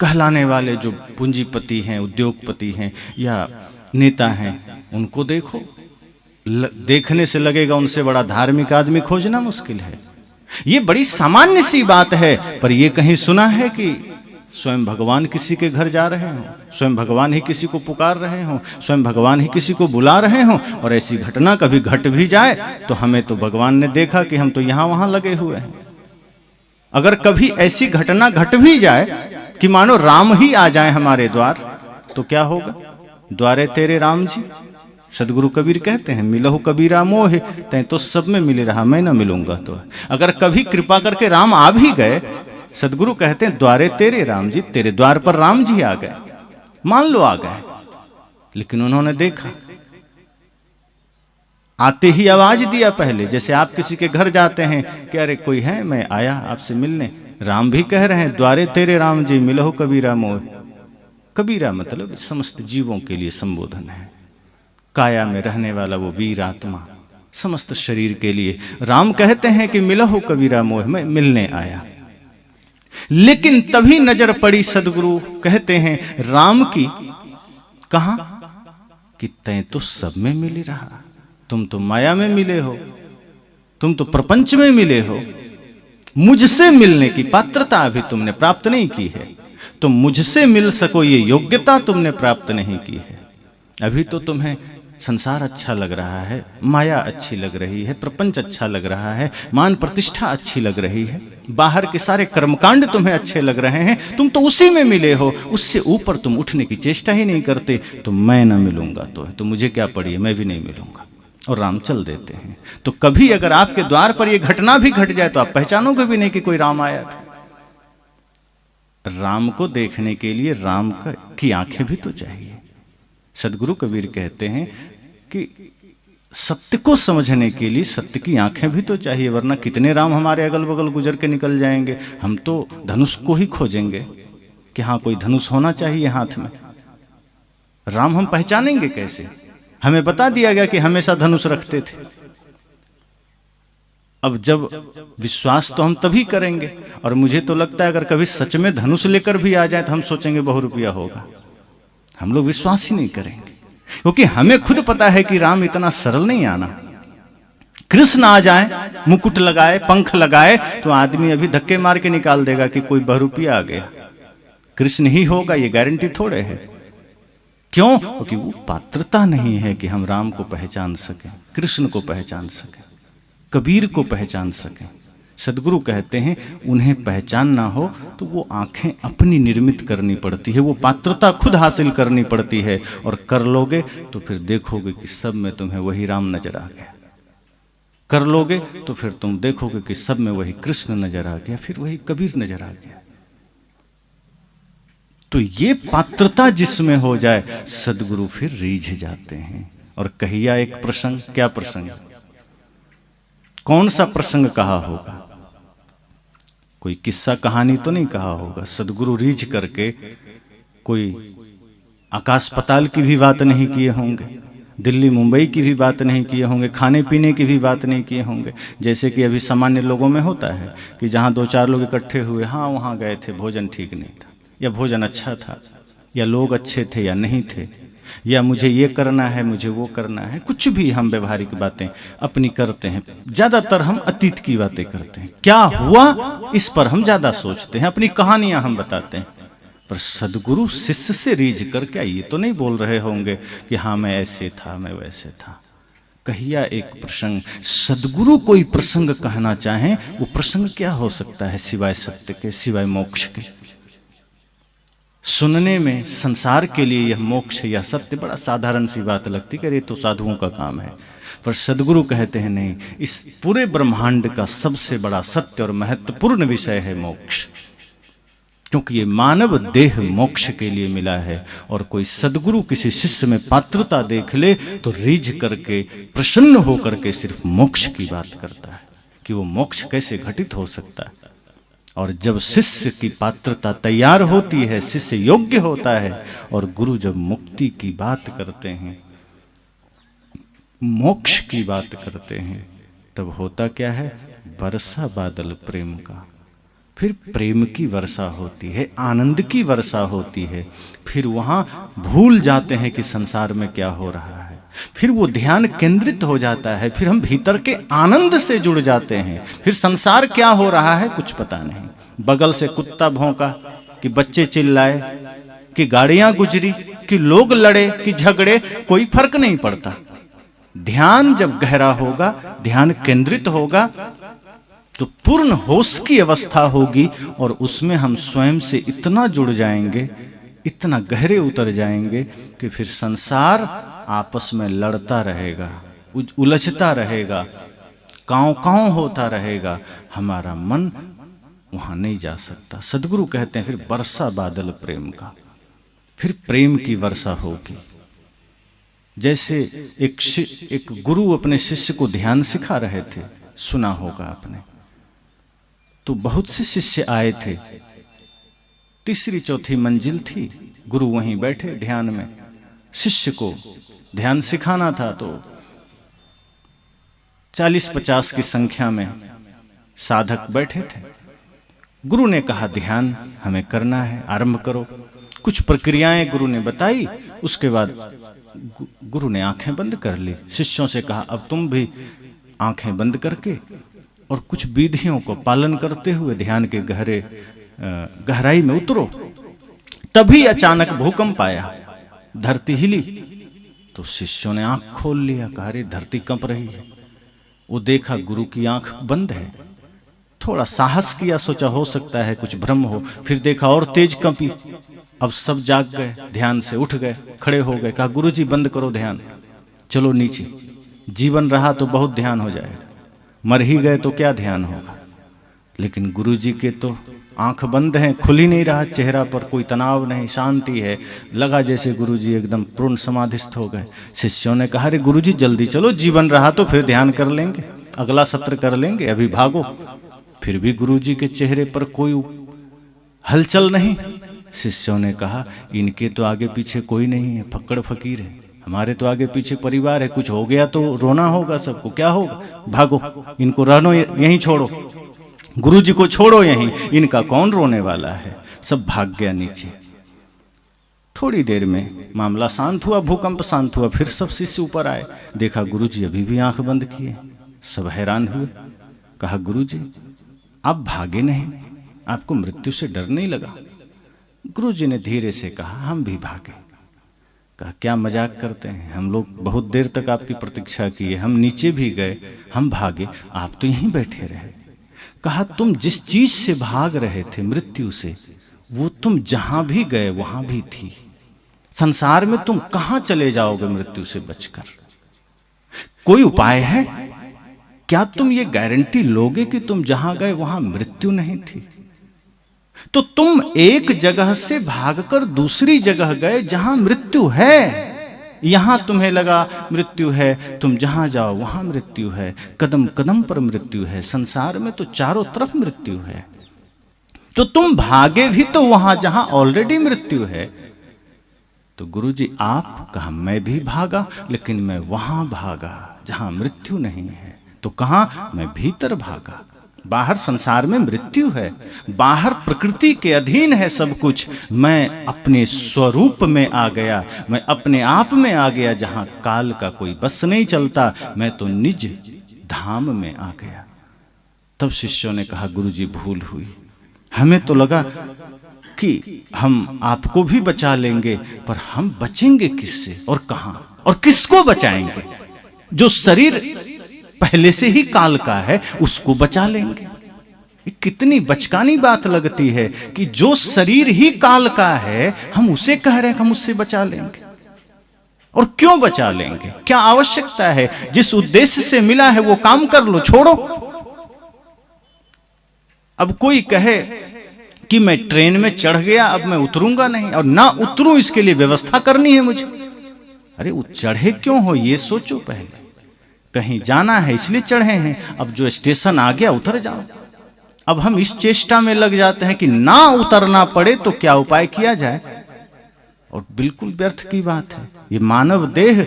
कहलाने वाले जो पूंजीपति हैं, उद्योगपति हैं या नेता हैं, उनको देखो, देखने से लगेगा उनसे बड़ा धार्मिक आदमी खोजना मुश्किल है। ये बड़ी सामान्य सी बात है, पर ये कहीं सुना है कि स्वयं भगवान किसी के घर जा रहे हों, स्वयं भगवान ही किसी को पुकार रहे हों, स्वयं भगवान ही किसी को बुला रहे हों, और ऐसी घटना कभी घट भी जाए तो हमें तो भगवान ने देखा कि हम तो यहां वहां लगे हुए हैं। अगर कभी ऐसी घटना घट भी जाए कि मानो राम ही आ जाए हमारे द्वार, तो क्या होगा? द्वारे तेरे राम जी, सदगुरु कबीर कहते हैं, मिलहु कबीरा मोहे, तैं तो सब में मिले रहा, मैं ना मिलूंगा तो। अगर कभी कृपा करके राम आ भी गए, सदगुरु कहते हैं द्वारे तेरे राम जी, तेरे द्वार पर राम जी आ गए, मान लो आ गए, लेकिन उन्होंने देखा, आते ही आवाज दिया पहले, जैसे आप किसी के घर जाते हैं कि अरे कोई है, मैं आया आपसे मिलने, राम भी कह रहे हैं द्वारे तेरे राम जी, मिलहु कबीरा मोह। कबीरा मतलब समस्त जीवों के लिए संबोधन है, काया में रहने वाला वो वीर आत्मा, समस्त शरीर के लिए राम कहते हैं कि मिलहु कबीरा मोह, में मिलने आया। लेकिन तभी नजर पड़ी, सदगुरु कहते हैं राम की, कहां? कि तैं तो सब में मिल रहा, तुम तो माया में मिले हो, तुम तो प्रपंच में मिले हो, मुझसे मिलने की पात्रता अभी तुमने प्राप्त नहीं की है, तुम मुझसे मिल सको ये योग्यता तुमने प्राप्त नहीं की है। अभी तो तुम्हें संसार अच्छा लग रहा है, माया अच्छी लग रही है, प्रपंच अच्छा लग रहा है, मान प्रतिष्ठा अच्छी लग रही है, बाहर के सारे कर्मकांड तुम्हें अच्छे लग रहे हैं, तुम तो उसी में मिले हो, उससे ऊपर तुम उठने की चेष्टा ही नहीं करते। तो मैं ना मिलूंगा तो मुझे क्या पड़ी है, मैं भी नहीं मिलूंगा, और राम चल देते हैं। तो कभी अगर आपके द्वार पर यह घटना भी घट जाए तो आप पहचानोगे भी नहीं कि कोई राम आया था। राम को देखने के लिए राम की आंखें भी तो चाहिए। सदगुरु कबीर कहते हैं कि सत्य को समझने के लिए सत्य की आंखें भी तो चाहिए, वरना कितने राम हमारे अगल बगल गुजर के निकल जाएंगे। हम तो धनुष को ही खोजेंगे कि हाँ कोई धनुष होना चाहिए हाथ में। राम हम पहचानेंगे कैसे? हमें बता दिया गया कि हमेशा धनुष रखते थे। अब जब विश्वास तो हम तभी करेंगे, और मुझे तो लगता है अगर कभी सच में धनुष लेकर भी आ जाए तो हम सोचेंगे बहुत रुपया होगा, हम लोग विश्वास ही नहीं करेंगे, क्योंकि हमें खुद पता है कि राम इतना सरल नहीं आना। कृष्ण आ जाए, मुकुट लगाए, पंख लगाए, तो आदमी अभी धक्के मार के निकाल देगा कि कोई बहुरूपिया आ गया। कृष्ण ही होगा ये गारंटी थोड़े है। क्यों? क्योंकि वो पात्रता नहीं है कि हम राम को पहचान सकें, कृष्ण को पहचान सकें, कबीर को पहचान सकें। सदगुरु कहते हैं उन्हें पहचानना हो तो वो आंखें अपनी निर्मित करनी पड़ती है, वो पात्रता खुद हासिल करनी पड़ती है, और कर लोगे तो फिर देखोगे कि सब में तुम्हें वही राम नजर आ गया। कर लोगे तो फिर तुम देखोगे कि सब में वही कृष्ण नजर आ गया, फिर वही कबीर नजर आ गया। तो ये पात्रता जिसमें हो जाए, सदगुरु फिर रीझ जाते हैं। और कहिया एक प्रसंग, क्या प्रसंग, कौन सा प्रसंग कहा होगा? कोई किस्सा कहानी तो नहीं कहा होगा। सदगुरु रीझ करके कोई आकाश पताल की भी बात नहीं किए होंगे, दिल्ली मुंबई की भी बात नहीं किए होंगे, खाने पीने की भी बात नहीं किए होंगे। जैसे कि अभी सामान्य लोगों में होता है कि जहाँ दो चार लोग इकट्ठे हुए, हाँ वहाँ गए थे, भोजन ठीक नहीं था, या भोजन अच्छा था, या लोग अच्छे थे या नहीं थे, या मुझे ये करना है, मुझे वो करना है, कुछ भी हम व्यवहारिक बातें अपनी करते हैं। ज़्यादातर हम अतीत की बातें करते हैं, क्या हुआ इस पर हम ज़्यादा सोचते हैं, अपनी कहानियां हम बताते हैं। पर सदगुरु शिष्य से रीझ कर क्या ये तो नहीं बोल रहे होंगे कि हाँ मैं ऐसे था, मैं वैसे था। कहिया एक प्रसंग, सदगुरु कोई प्रसंग कहना चाहें, वो प्रसंग क्या हो सकता है सिवाय सत्य के, सिवाय मोक्ष के? सुनने में संसार के लिए यह मोक्ष या सत्य बड़ा साधारण सी बात लगती है, ये तो साधुओं का काम है। पर सदगुरु कहते हैं नहीं, इस पूरे ब्रह्मांड का सबसे बड़ा सत्य और महत्वपूर्ण विषय है मोक्ष, क्योंकि ये मानव देह मोक्ष के लिए मिला है। और कोई सदगुरु किसी शिष्य में पात्रता देख ले तो रीझ करके, प्रसन्न होकर के सिर्फ मोक्ष की बात करता है कि वो मोक्ष कैसे घटित हो सकता है। और जब शिष्य की पात्रता तैयार होती है, शिष्य योग्य होता है, और गुरु जब मुक्ति की बात करते हैं, मोक्ष की बात करते हैं, तब होता क्या है? वर्षा बादल प्रेम का। फिर प्रेम की वर्षा होती है, आनंद की वर्षा होती है। फिर वहाँ भूल जाते हैं कि संसार में क्या हो रहा है, फिर वो ध्यान केंद्रित हो जाता है, फिर हम भीतर के आनंद से जुड़ जाते हैं। फिर संसार क्या हो रहा है कुछ पता नहीं, बगल से कुत्ता भौंका कि बच्चे चिल्लाए कि गाड़ियां गुजरी कि लोग लड़े कि झगड़े, कोई फर्क नहीं पड़ता। ध्यान जब गहरा होगा, ध्यान केंद्रित होगा, तो पूर्ण होश की अवस्था होगी, और उसमें हम स्वयं से इतना जुड़ जाएंगे, इतना गहरे उतर जाएंगे कि फिर संसार आपस में लड़ता रहेगा, उलझता रहेगा, कांव कांव होता रहेगा, हमारा मन वहां नहीं जा सकता। सदगुरु कहते हैं फिर वर्षा बादल प्रेम का, फिर प्रेम की वर्षा होगी। जैसे एक गुरु अपने शिष्य को ध्यान सिखा रहे थे, सुना होगा आपने, तो बहुत से शिष्य आए थे, तीसरी चौथी मंजिल थी, गुरु वहीं बैठे ध्यान में, शिष्य को ध्यान सिखाना था, तो 40-50 की संख्या में साधक बैठे थे। गुरु ने कहा ध्यान हमें करना है, आरंभ करो। कुछ प्रक्रियाएं गुरु ने बताई, उसके बाद गुरु ने आंखें बंद कर ली, शिष्यों से कहा अब तुम भी आंखें बंद करके और कुछ विधियों को पालन करते हुए ध्यान के गहराई में उतरो। तभी अचानक भूकंप आया, धरती हिली, तो शिष्यों ने आंख खोल लिया, कहा अरे धरती कंप रही है। वो देखा गुरु की आंख बंद है, थोड़ा साहस किया, सोचा हो सकता है कुछ भ्रम हो, फिर देखा और तेज कंपी। अब सब जाग गए, ध्यान से उठ गए, खड़े हो गए, कहा गुरुजी बंद करो ध्यान, चलो नीचे। जीवन रहा तो बहुत ध्यान हो जाएगा, मर ही गए तो क्या ध्यान होगा। लेकिन गुरुजी के तो आंख बंद हैं, खुल ही नहीं रहा, चेहरा पर कोई तनाव नहीं, शांति है, लगा जैसे गुरुजी एकदम पूर्ण समाधिस्थ हो गए। शिष्यों ने कहा अरे गुरुजी जल्दी चलो, जीवन रहा तो फिर ध्यान कर लेंगे, अगला सत्र कर लेंगे, अभी भागो। फिर भी गुरुजी के चेहरे पर कोई हलचल नहीं। शिष्यों ने कहा इनके तो आगे पीछे कोई नहीं है, फक्कड़ फकीर है, हमारे तो आगे पीछे परिवार है, कुछ हो गया तो रोना होगा सबको, क्या होगा, भागो, इनको रहनो यहीं छोड़ो, गुरुजी को छोड़ो यहीं, इनका कौन रोने वाला है। सब भाग गया नीचे। थोड़ी देर में मामला शांत हुआ, भूकंप शांत हुआ, फिर सब शिष्य ऊपर आए, देखा गुरुजी अभी भी आंख बंद किए। सब हैरान हुए, कहा गुरुजी आप भागे नहीं, आपको मृत्यु से डर नहीं लगा। गुरुजी ने धीरे से कहा हम भी भागे। कहा क्या मजाक करते हैं, हम लोग बहुत देर तक आपकी प्रतीक्षा किए, हम नीचे भी गए, हम भागे, आप तो यहीं बैठे रहे। कहा तुम जिस चीज से भाग रहे थे, मृत्यु से, वो तुम जहां भी गए वहां भी थी। संसार में तुम कहां चले जाओगे मृत्यु से बचकर? कोई उपाय है क्या? तुम ये गारंटी लोगे कि तुम जहां गए वहां मृत्यु नहीं थी? तो तुम एक जगह से भागकर दूसरी जगह गए जहां मृत्यु है। यहां तुम्हें लगा मृत्यु है, तुम जहां जाओ वहां मृत्यु है, कदम कदम पर मृत्यु है, संसार में तो चारों तरफ मृत्यु है। तो तुम भागे भी तो वहां जहां ऑलरेडी मृत्यु है। तो गुरुजी आप, कहा मैं भी भागा, लेकिन मैं वहां भागा जहां मृत्यु नहीं है। तो कहां? मैं भीतर भागा। बाहर संसार में मृत्यु है, बाहर प्रकृति के अधीन है सब कुछ। मैं अपने स्वरूप में आ गया, मैं अपने आप में आ गया जहां काल का कोई बस नहीं चलता। मैं तो निज धाम में आ गया। तब शिष्यों ने कहा गुरुजी भूल हुई, हमें तो लगा कि हम आपको भी बचा लेंगे, पर हम बचेंगे किससे और कहां और किसको बचाएंगे? जो शरीर पहले से ही काल का है उसको बचा लेंगे। कितनी बचकानी बात लगती है कि जो शरीर ही काल का है हम उसे कह रहे हैं हम उससे बचा लेंगे। और क्यों बचा लेंगे? क्या आवश्यकता है? जिस उद्देश्य से मिला है वो काम कर लो, छोड़ो। अब कोई कहे कि मैं ट्रेन में चढ़ गया, अब मैं उतरूंगा नहीं, और ना उतरूं इसके लिए व्यवस्था करनी है मुझे। अरे वो चढ़े क्यों हो ये सोचो पहले। कहीं जाना है इसलिए चढ़े हैं, अब जो स्टेशन आ गया उतर जाओ। अब हम इस चेष्टा में लग जाते हैं कि ना उतरना पड़े तो क्या उपाय किया जाए, और बिल्कुल व्यर्थ की बात है। ये मानव देह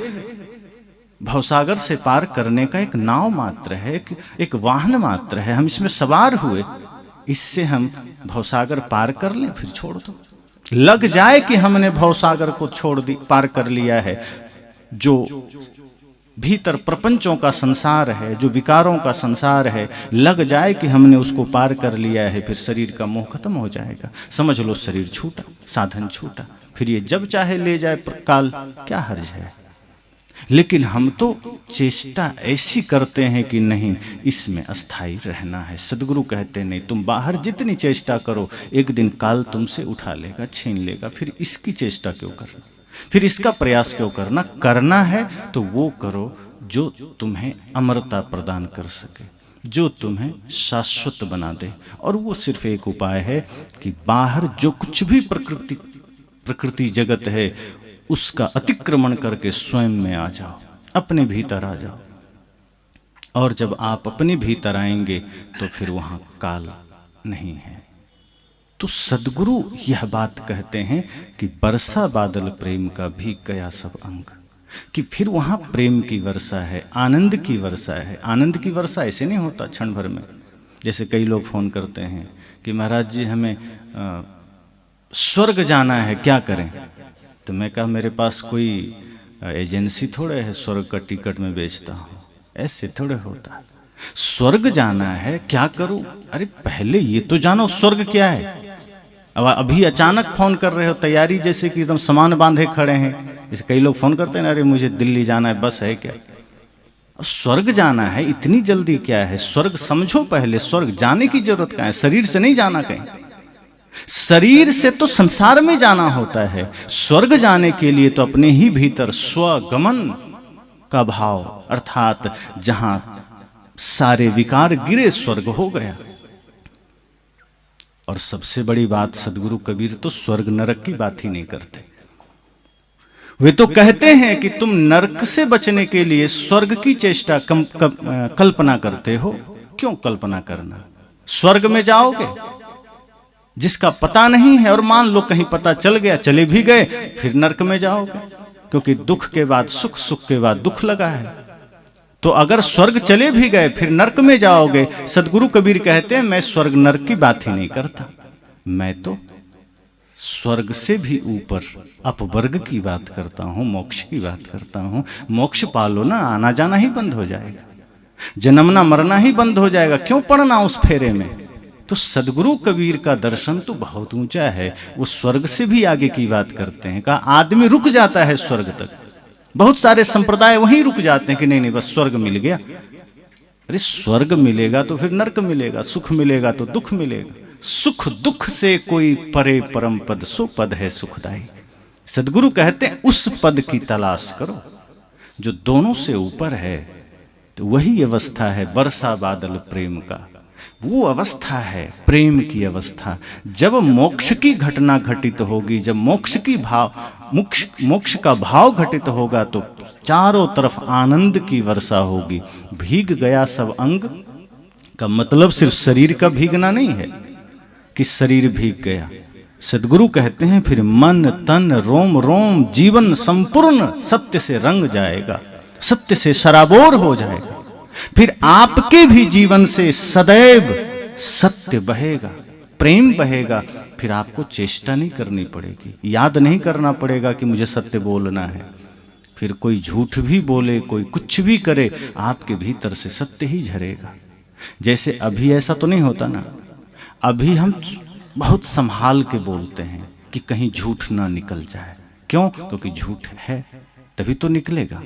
भवसागर से पार करने का एक नाव मात्र है, एक वाहन मात्र है। हम इसमें सवार हुए, इससे हम भवसागर पार कर लें, फिर छोड़ दो। लग जाए कि हमने भवसागर को छोड़ दी, पार कर लिया है, जो भीतर प्रपंचों का संसार है, जो विकारों का संसार है, लग जाए कि हमने उसको पार कर लिया है, फिर शरीर का मोह खत्म हो जाएगा। समझ लो शरीर छूटा, साधन छूटा, फिर ये जब चाहे ले जाए काल, क्या हर्ज है। लेकिन हम तो चेष्टा ऐसी करते हैं कि नहीं, इसमें अस्थाई रहना है। सदगुरु कहते नहीं, तुम बाहर जितनी चेष्टा करो, एक दिन काल तुमसे उठा लेगा, छीन लेगा। फिर इसकी चेष्टा क्यों करना, फिर इसका प्रयास क्यों करना। करना है तो वो करो जो तुम्हें अमरता प्रदान कर सके, जो तुम्हें शाश्वत बना दे। और वो सिर्फ एक उपाय है कि बाहर जो कुछ भी प्रकृति जगत है, उसका अतिक्रमण करके स्वयं में आ जाओ, अपने भीतर आ जाओ। और जब आप अपने भीतर आएंगे तो फिर वहाँ काल नहीं है। तो सद्गुरु यह बात कहते हैं कि वर्षा बादल प्रेम का भी गया सब अंग, कि फिर वहाँ प्रेम की वर्षा है, आनंद की वर्षा है। आनंद की वर्षा ऐसे नहीं होता क्षण भर में। जैसे कई लोग फ़ोन करते हैं कि महाराज जी हमें स्वर्ग जाना है, क्या करें। तो मैं कहा मेरे पास कोई एजेंसी थोड़े है स्वर्ग का टिकट में बेचता हूँ, ऐसे थोड़े होता है। स्वर्ग जाना है, क्या करूं। अरे पहले ये तो जानो स्वर्ग क्या है। अब अभी अचानक फोन कर रहे हो, तैयारी जैसे कि एकदम सामान बांधे खड़े हैं। जैसे कई लोग फोन करते हैं ना, अरे मुझे दिल्ली जाना है, बस है क्या। अब स्वर्ग जाना है, इतनी जल्दी क्या है। स्वर्ग समझो पहले, स्वर्ग जाने की जरूरत क्या है। शरीर से नहीं जाना कहीं, शरीर से तो संसार में जाना होता है। स्वर्ग जाने के लिए तो अपने ही भीतर स्वगमन का भाव, अर्थात जहां सारे विकार गिरे स्वर्ग हो गया। और सबसे बड़ी बात, सदगुरु कबीर तो स्वर्ग नरक की बात ही नहीं करते। वे तो कहते हैं कि तुम नरक से बचने के लिए स्वर्ग की चेष्टा कल्पना करते हो। क्यों कल्पना करना, स्वर्ग में जाओगे जिसका पता नहीं है, और मान लो कहीं पता चल गया, चले भी गए, फिर नरक में जाओगे, क्योंकि दुख के बाद सुख, सुख के बाद दुख लगा है। तो अगर स्वर्ग चले भी गए फिर नरक में जाओगे। सदगुरु कबीर कहते हैं मैं स्वर्ग नरक की बात ही नहीं करता, मैं तो स्वर्ग से भी ऊपर अपवर्ग की बात करता हूं, मोक्ष की बात करता हूं। मोक्ष पालो ना, आना जाना ही बंद हो जाएगा, जन्मना मरना ही बंद हो जाएगा, क्यों पड़ना उस फेरे में। तो सदगुरु कबीर का दर्शन तो बहुत ऊंचा है, वो स्वर्ग से भी आगे की बात करते हैं। कहा आदमी रुक जाता है स्वर्ग तक, बहुत सारे संप्रदाय वहीं रुक जाते हैं कि नहीं नहीं बस स्वर्ग मिल गया। अरे स्वर्ग मिलेगा तो फिर नरक मिलेगा, सुख मिलेगा तो दुख मिलेगा। सुख दुख से कोई परे परम पद, सो पद है सुखदाई। सदगुरु कहते हैं उस पद की तलाश करो जो दोनों से ऊपर है। तो वही अवस्था है वर्षा बादल प्रेम का, वो अवस्था है प्रेम की अवस्था। जब मोक्ष की घटना घटित होगी, जब मोक्ष का भाव घटित होगा, तो चारों तरफ आनंद की वर्षा होगी। भीग गया सब अंग का मतलब सिर्फ शरीर का भीगना नहीं है कि शरीर भीग गया। सदगुरु कहते हैं फिर मन तन रोम रोम जीवन संपूर्ण सत्य से रंग जाएगा, सत्य से सराबोर हो जाएगा। फिर आपके भी जीवन से सदैव सत्य बहेगा, प्रेम बहेगा। फिर आपको चेष्टा नहीं करनी पड़ेगी, याद नहीं करना पड़ेगा कि मुझे सत्य बोलना है। फिर कोई झूठ भी बोले, कोई कुछ भी करे, आपके भीतर से सत्य ही झरेगा। जैसे अभी ऐसा तो नहीं होता ना, अभी हम बहुत संभाल के बोलते हैं कि कहीं झूठ ना निकल जाए। क्यों? क्योंकि झूठ है तभी तो निकलेगा।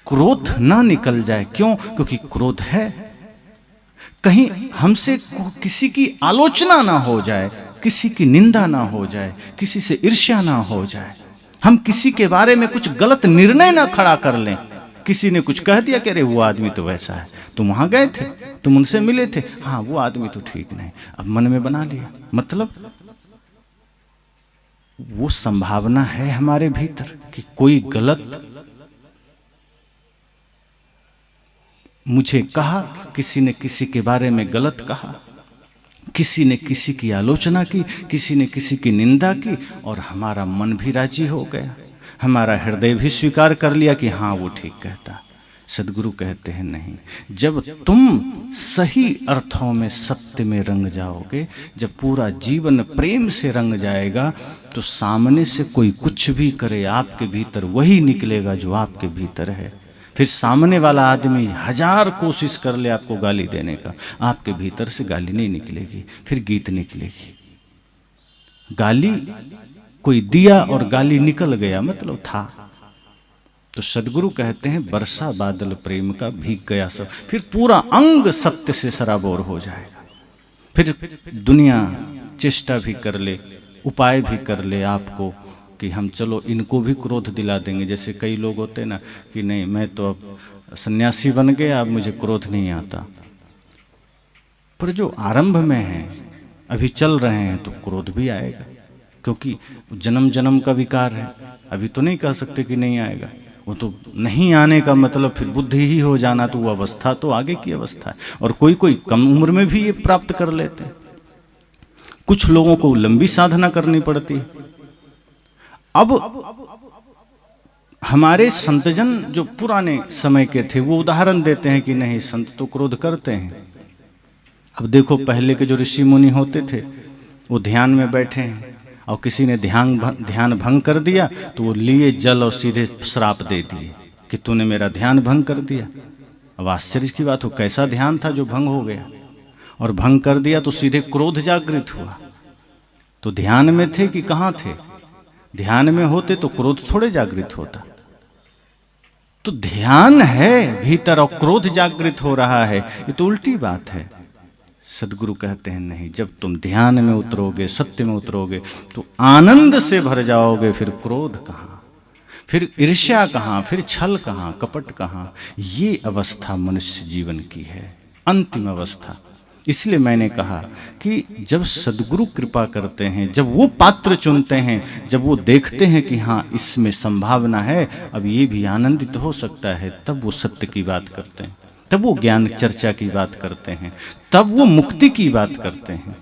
क्रोध ना निकल जाए, क्यों? क्योंकि क्रोध है। कहीं हमसे किसी की आलोचना ना हो जाए, किसी की निंदा ना हो जाए, किसी से ईर्ष्या ना हो जाए, हम किसी के बारे में कुछ गलत निर्णय ना खड़ा कर लें। किसी ने कुछ कह दिया कि अरे वो आदमी तो वैसा है, तुम वहां गए थे, तुम उनसे मिले थे, हाँ वो आदमी तो ठीक नहीं, अब मन में बना लिया। मतलब वो संभावना है हमारे भीतर कि कोई गलत मुझे कहा, किसी ने किसी के बारे में गलत कहा, किसी ने किसी की आलोचना की, किसी ने किसी की निंदा की, और हमारा मन भी राजी हो गया, हमारा हृदय भी स्वीकार कर लिया कि हाँ वो ठीक कहता। सदगुरु कहते हैं नहीं, जब तुम सही अर्थों में सत्य में रंग जाओगे, जब पूरा जीवन प्रेम से रंग जाएगा, तो सामने से कोई कुछ भी करे, आपके भीतर वही निकलेगा जो आपके भीतर है। फिर सामने वाला आदमी 1000 कोशिश कर ले आपको गाली देने का, आपके भीतर से गाली नहीं निकलेगी, फिर गीत निकलेगी। गाली कोई दिया और गाली निकल गया, मतलब था। तो सदगुरु कहते हैं बरसा बादल प्रेम का, भीग गया सब, फिर पूरा अंग सत्य से सराबोर हो जाएगा। फिर दुनिया चेष्टा भी कर ले, उपाय भी कर ले आपको कि हम चलो इनको भी क्रोध दिला देंगे। जैसे कई लोग होते हैं ना कि नहीं मैं तो अब सन्यासी बन गया, अब मुझे क्रोध नहीं आता। पर जो आरंभ में है, अभी चल रहे हैं, तो क्रोध भी आएगा, क्योंकि जन्म जन्म का विकार है। अभी तो नहीं कह सकते कि नहीं आएगा, वो तो नहीं आने का मतलब फिर बुद्धि ही हो जाना, तो वो अवस्था तो आगे की अवस्था है। और कोई कोई कम उम्र में भी ये प्राप्त कर लेते हैं, कुछ लोगों को लंबी साधना करनी पड़ती है। अब हमारे संतजन जो पुराने समय के थे, वो उदाहरण देते हैं कि नहीं संत तो क्रोध करते हैं। अब देखो पहले के जो ऋषि मुनि होते थे, वो ध्यान में बैठे हैं, और किसी ने ध्यान भंग कर दिया, तो वो लिए जल और सीधे श्राप दे दिए कि तूने मेरा ध्यान भंग कर दिया। अब आश्चर्य की बात हो, कैसा ध्यान था जो भंग हो गया? और भंग कर दिया तो सीधे क्रोध जागृत हुआ। तो ध्यान में थे कि कहाँ थे? ध्यान में होते तो क्रोध थोड़े जागृत होता। तो ध्यान है भीतर और क्रोध जागृत हो रहा है, ये तो उल्टी बात है। सदगुरु कहते हैं नहीं, जब तुम ध्यान में उतरोगे, सत्य में उतरोगे, तो आनंद से भर जाओगे। फिर क्रोध कहाँ, फिर ईर्ष्या कहाँ, फिर छल कहाँ, कपट कहाँ। ये अवस्था मनुष्य जीवन की है, अंतिम अवस्था। इसलिए मैंने कहा कि जब सदगुरु कृपा करते हैं, जब वो पात्र चुनते हैं, जब वो देखते हैं कि हाँ इसमें संभावना है, अब ये भी आनंदित हो सकता है, तब वो सत्य की बात करते हैं, तब वो ज्ञान चर्चा की बात करते हैं, तब वो मुक्ति की बात करते हैं।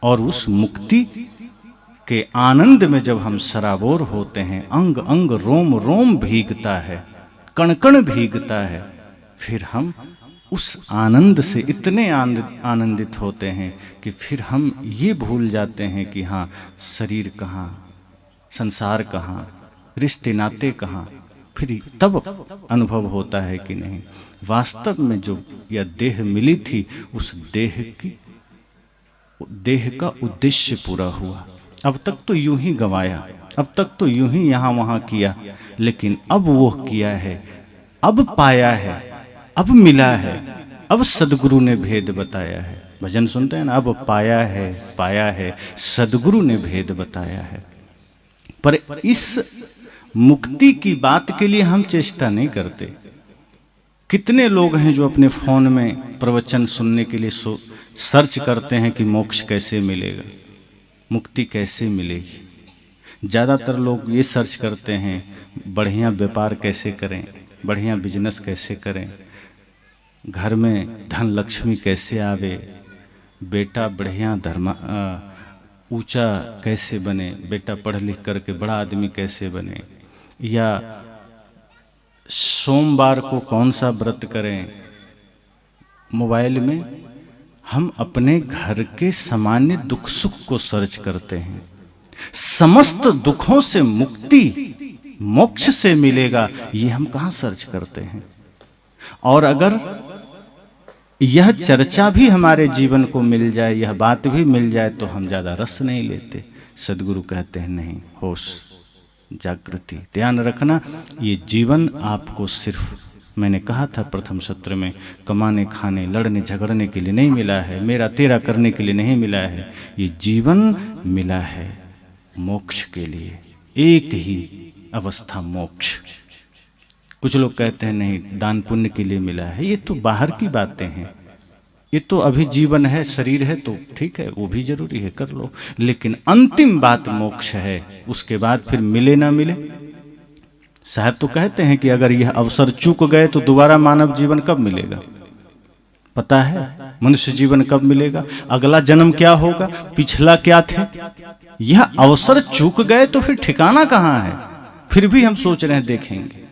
और उस मुक्ति के आनंद में जब हम सराबोर होते हैं, अंग अंग रोम रोम भीगता है, कण कण भीगता है, फिर हम उस आनंद से इतने आनंदित होते हैं कि फिर हम ये भूल जाते हैं कि हाँ शरीर कहाँ, संसार कहाँ, रिश्ते नाते कहाँ। फिर तब अनुभव होता है कि नहीं, वास्तव में जो यह देह मिली थी, उस देह का उद्देश्य पूरा हुआ। अब तक तो यूं ही गंवाया, अब तक तो यूं ही यहाँ वहाँ किया, लेकिन अब वो किया है, अब पाया है, अब मिला है, अब सदगुरु ने भेद बताया है। भजन सुनते हैं ना, अब पाया है सदगुरु ने भेद बताया है। पर इस मुक्ति की बात के लिए हम चेष्टा नहीं करते। कितने लोग हैं जो अपने फोन में प्रवचन सुनने के लिए सर्च करते हैं कि मोक्ष कैसे मिलेगा, मुक्ति कैसे मिलेगी। ज़्यादातर लोग ये सर्च करते हैं बढ़िया व्यापार कैसे करें, बढ़िया बिजनेस कैसे करें, घर में धन लक्ष्मी कैसे आवे, बेटा बढ़िया ऊंचा कैसे बने, बेटा पढ़ लिख करके बड़ा आदमी कैसे बने, या सोमवार को कौन सा व्रत करें। मोबाइल में हम अपने घर के सामान्य दुख सुख को सर्च करते हैं। समस्त दुखों से मुक्ति मोक्ष से मिलेगा, ये हम कहाँ सर्च करते हैं। और अगर यह चर्चा भी हमारे जीवन को मिल जाए, यह बात भी मिल जाए, तो हम ज़्यादा रस नहीं लेते। सदगुरु कहते हैं नहीं, होश, जागृति, ध्यान रखना। ये जीवन आपको सिर्फ, मैंने कहा था प्रथम सत्र में, कमाने खाने लड़ने झगड़ने के लिए नहीं मिला है, मेरा तेरा करने के लिए नहीं मिला है। ये जीवन मिला है मोक्ष के लिए, एक ही अवस्था मोक्ष। कुछ लोग कहते हैं नहीं दान पुण्य के लिए मिला है, ये तो बाहर की बातें हैं। ये तो अभी जीवन है, शरीर है, तो ठीक है, वो भी जरूरी है, कर लो, लेकिन अंतिम बात मोक्ष है। उसके बाद फिर मिले ना मिले, साहब तो कहते हैं कि अगर यह अवसर चूक गए तो दोबारा मानव जीवन कब मिलेगा। पता है मनुष्य जीवन कब मिलेगा, अगला जन्म क्या होगा, पिछला क्या थे, यह अवसर चूक गए तो फिर ठिकाना कहाँ है। फिर भी हम सोच रहे हैं देखेंगे,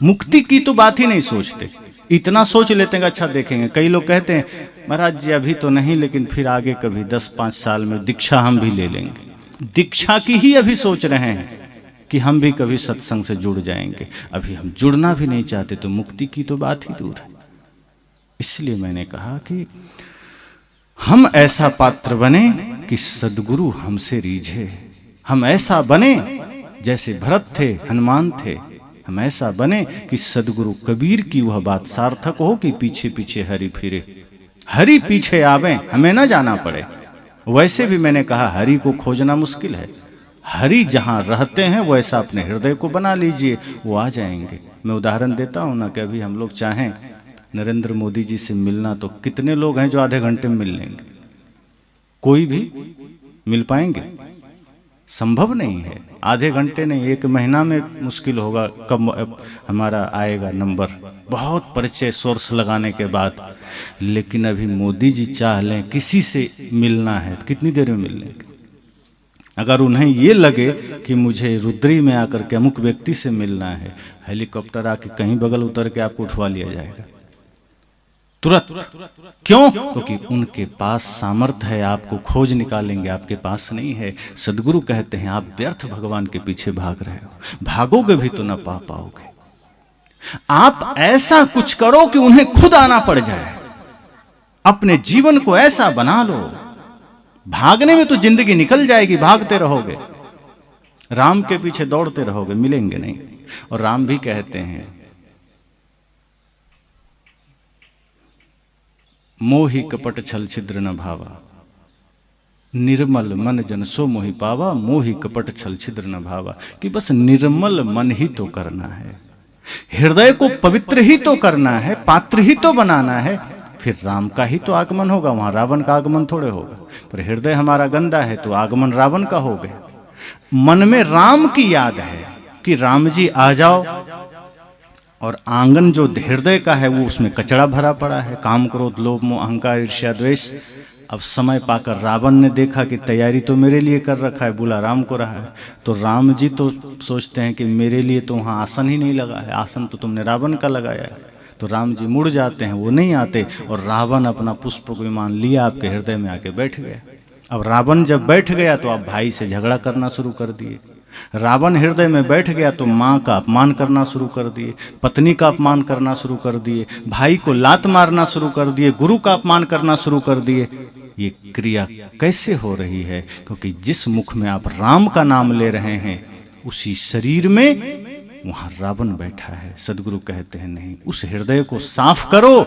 मुक्ति की तो बात ही नहीं सोचते, इतना सोच लेते हैं अच्छा देखेंगे। कई लोग कहते हैं महाराज जी अभी तो नहीं, लेकिन फिर आगे कभी 10-5 साल में दीक्षा हम भी ले लेंगे। दीक्षा की ही अभी सोच रहे हैं कि हम भी कभी सत्संग से जुड़ जाएंगे, अभी हम जुड़ना भी नहीं चाहते, तो मुक्ति की तो बात ही दूर है। इसलिए मैंने कहा कि हम ऐसा पात्र बने कि सद्गुरु हमसे रीझे, हम ऐसा बने जैसे भरत थे, हनुमान थे, हम ऐसा बने कि सद्गुरु कबीर की वह बात सार्थक हो कि पीछे पीछे हरि फिरे, हरि पीछे आवे, हमें ना जाना पड़े। वैसे भी मैंने कहा हरि को खोजना मुश्किल है, हरि जहाँ रहते हैं वैसा अपने हृदय को बना लीजिए, वो आ जाएंगे। मैं उदाहरण देता हूँ ना कि अभी हम लोग चाहें नरेंद्र मोदी जी से मिलना, तो कितने लोग हैं जो आधे घंटे में मिल लेंगे, कोई भी मिल पाएंगे, संभव नहीं है। आधे घंटे नहीं, 1 महीना में मुश्किल होगा कब हमारा आएगा नंबर, बहुत परिचय सोर्स लगाने के बाद। लेकिन अभी मोदी जी चाह लें किसी से मिलना है तो कितनी देर में मिल लेंगे। अगर उन्हें ये लगे कि मुझे रुद्री में आकर के अमुक व्यक्ति से मिलना है, हेलीकॉप्टर आके कहीं बगल उतर के आपको उठवा लिया जाएगा तुरंत। क्यों? क्योंकि उनके पास सामर्थ्य है, आपको खोज निकालेंगे, आपके पास नहीं है। सद्गुरु कहते हैं आप व्यर्थ भगवान के पीछे भाग रहे हो, भागोगे भी तो न पा पाओगे। आप ऐसा कुछ करो कि उन्हें खुद आना पड़ जाए, अपने जीवन को ऐसा बना लो। भागने में तो जिंदगी निकल जाएगी, भागते रहोगे, राम के पीछे दौड़ते रहोगे, मिलेंगे नहीं। और राम भी कहते हैं मोहि कपट छल छिद्र न भावा, निर्मल मन जन सो मोहि पावा, मोहि कपट छल छिद्र न भावा, कि बस निर्मल मन ही तो करना है, हृदय को पवित्र ही तो करना है, पात्र ही तो बनाना है, फिर राम का ही तो आगमन होगा, वहां रावण का आगमन थोड़े होगा। पर हृदय हमारा गंदा है तो आगमन रावण का हो गया। मन में राम की याद है कि राम जी आ जाओ, और आंगन जो हृदय का है वो उसमें कचरा भरा पड़ा है, काम क्रोध लोभ मोह अहंकार ईर्ष्या द्वेष। अब समय पाकर रावण ने देखा कि तैयारी तो मेरे लिए कर रखा है, बुला राम को रहा है, तो राम जी तो सोचते हैं कि मेरे लिए तो वहाँ आसन ही नहीं लगा है, आसन तो तुमने रावण का लगाया है। तो राम जी मुड़ जाते हैं, वो नहीं आते, और रावण अपना पुष्प विमान लिया आपके हृदय में आके बैठ गया। अब रावण जब बैठ गया तो आप भाई से झगड़ा करना शुरू कर दिए, रावण हृदय में बैठ गया तो माँ का अपमान करना शुरू कर दिए, पत्नी का अपमान करना शुरू कर दिए, भाई को लात मारना शुरू कर दिए, गुरु का अपमान करना शुरू कर दिए। ये क्रिया कैसे हो रही है? क्योंकि जिस मुख में आप राम का नाम ले रहे हैं उसी शरीर में वहां रावण बैठा है। सद्गुरु कहते हैं नहीं, उस हृदय को साफ करो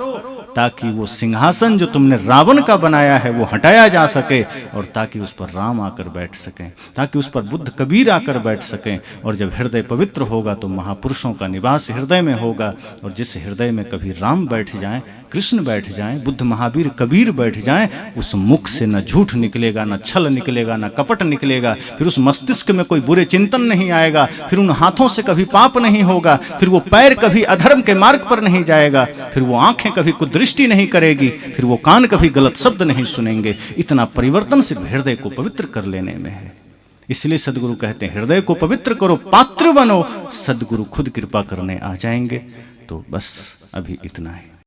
ताकि वो सिंहासन जो तुमने रावण का बनाया है वो हटाया जा सके, और ताकि उस पर राम आकर बैठ सकें, ताकि उस पर बुद्ध कबीर आकर बैठ सकें। और जब हृदय पवित्र होगा तो महापुरुषों का निवास हृदय में होगा, और जिस हृदय में कभी राम बैठ जाएं, कृष्ण बैठ जाएं, बुद्ध महावीर कबीर बैठ जाएं, उस मुख से न झूठ निकलेगा, न छल निकलेगा, न कपट निकलेगा, फिर उस मस्तिष्क में कोई बुरे चिंतन नहीं आएगा, फिर उन हाथों से कभी पाप नहीं होगा, फिर वो पैर कभी अधर्म के मार्ग पर नहीं जाएगा, फिर वो आंखें कभी कुदृष्टि नहीं करेगी, फिर वो कान कभी गलत शब्द नहीं सुनेंगे। इतना परिवर्तन सिर्फ हृदय को पवित्र कर लेने में है। इसलिए सद्गुरु कहते हैं हृदय को पवित्र करो, पात्र बनो, सद्गुरु खुद कृपा करने आ जाएंगे। तो बस अभी इतना है।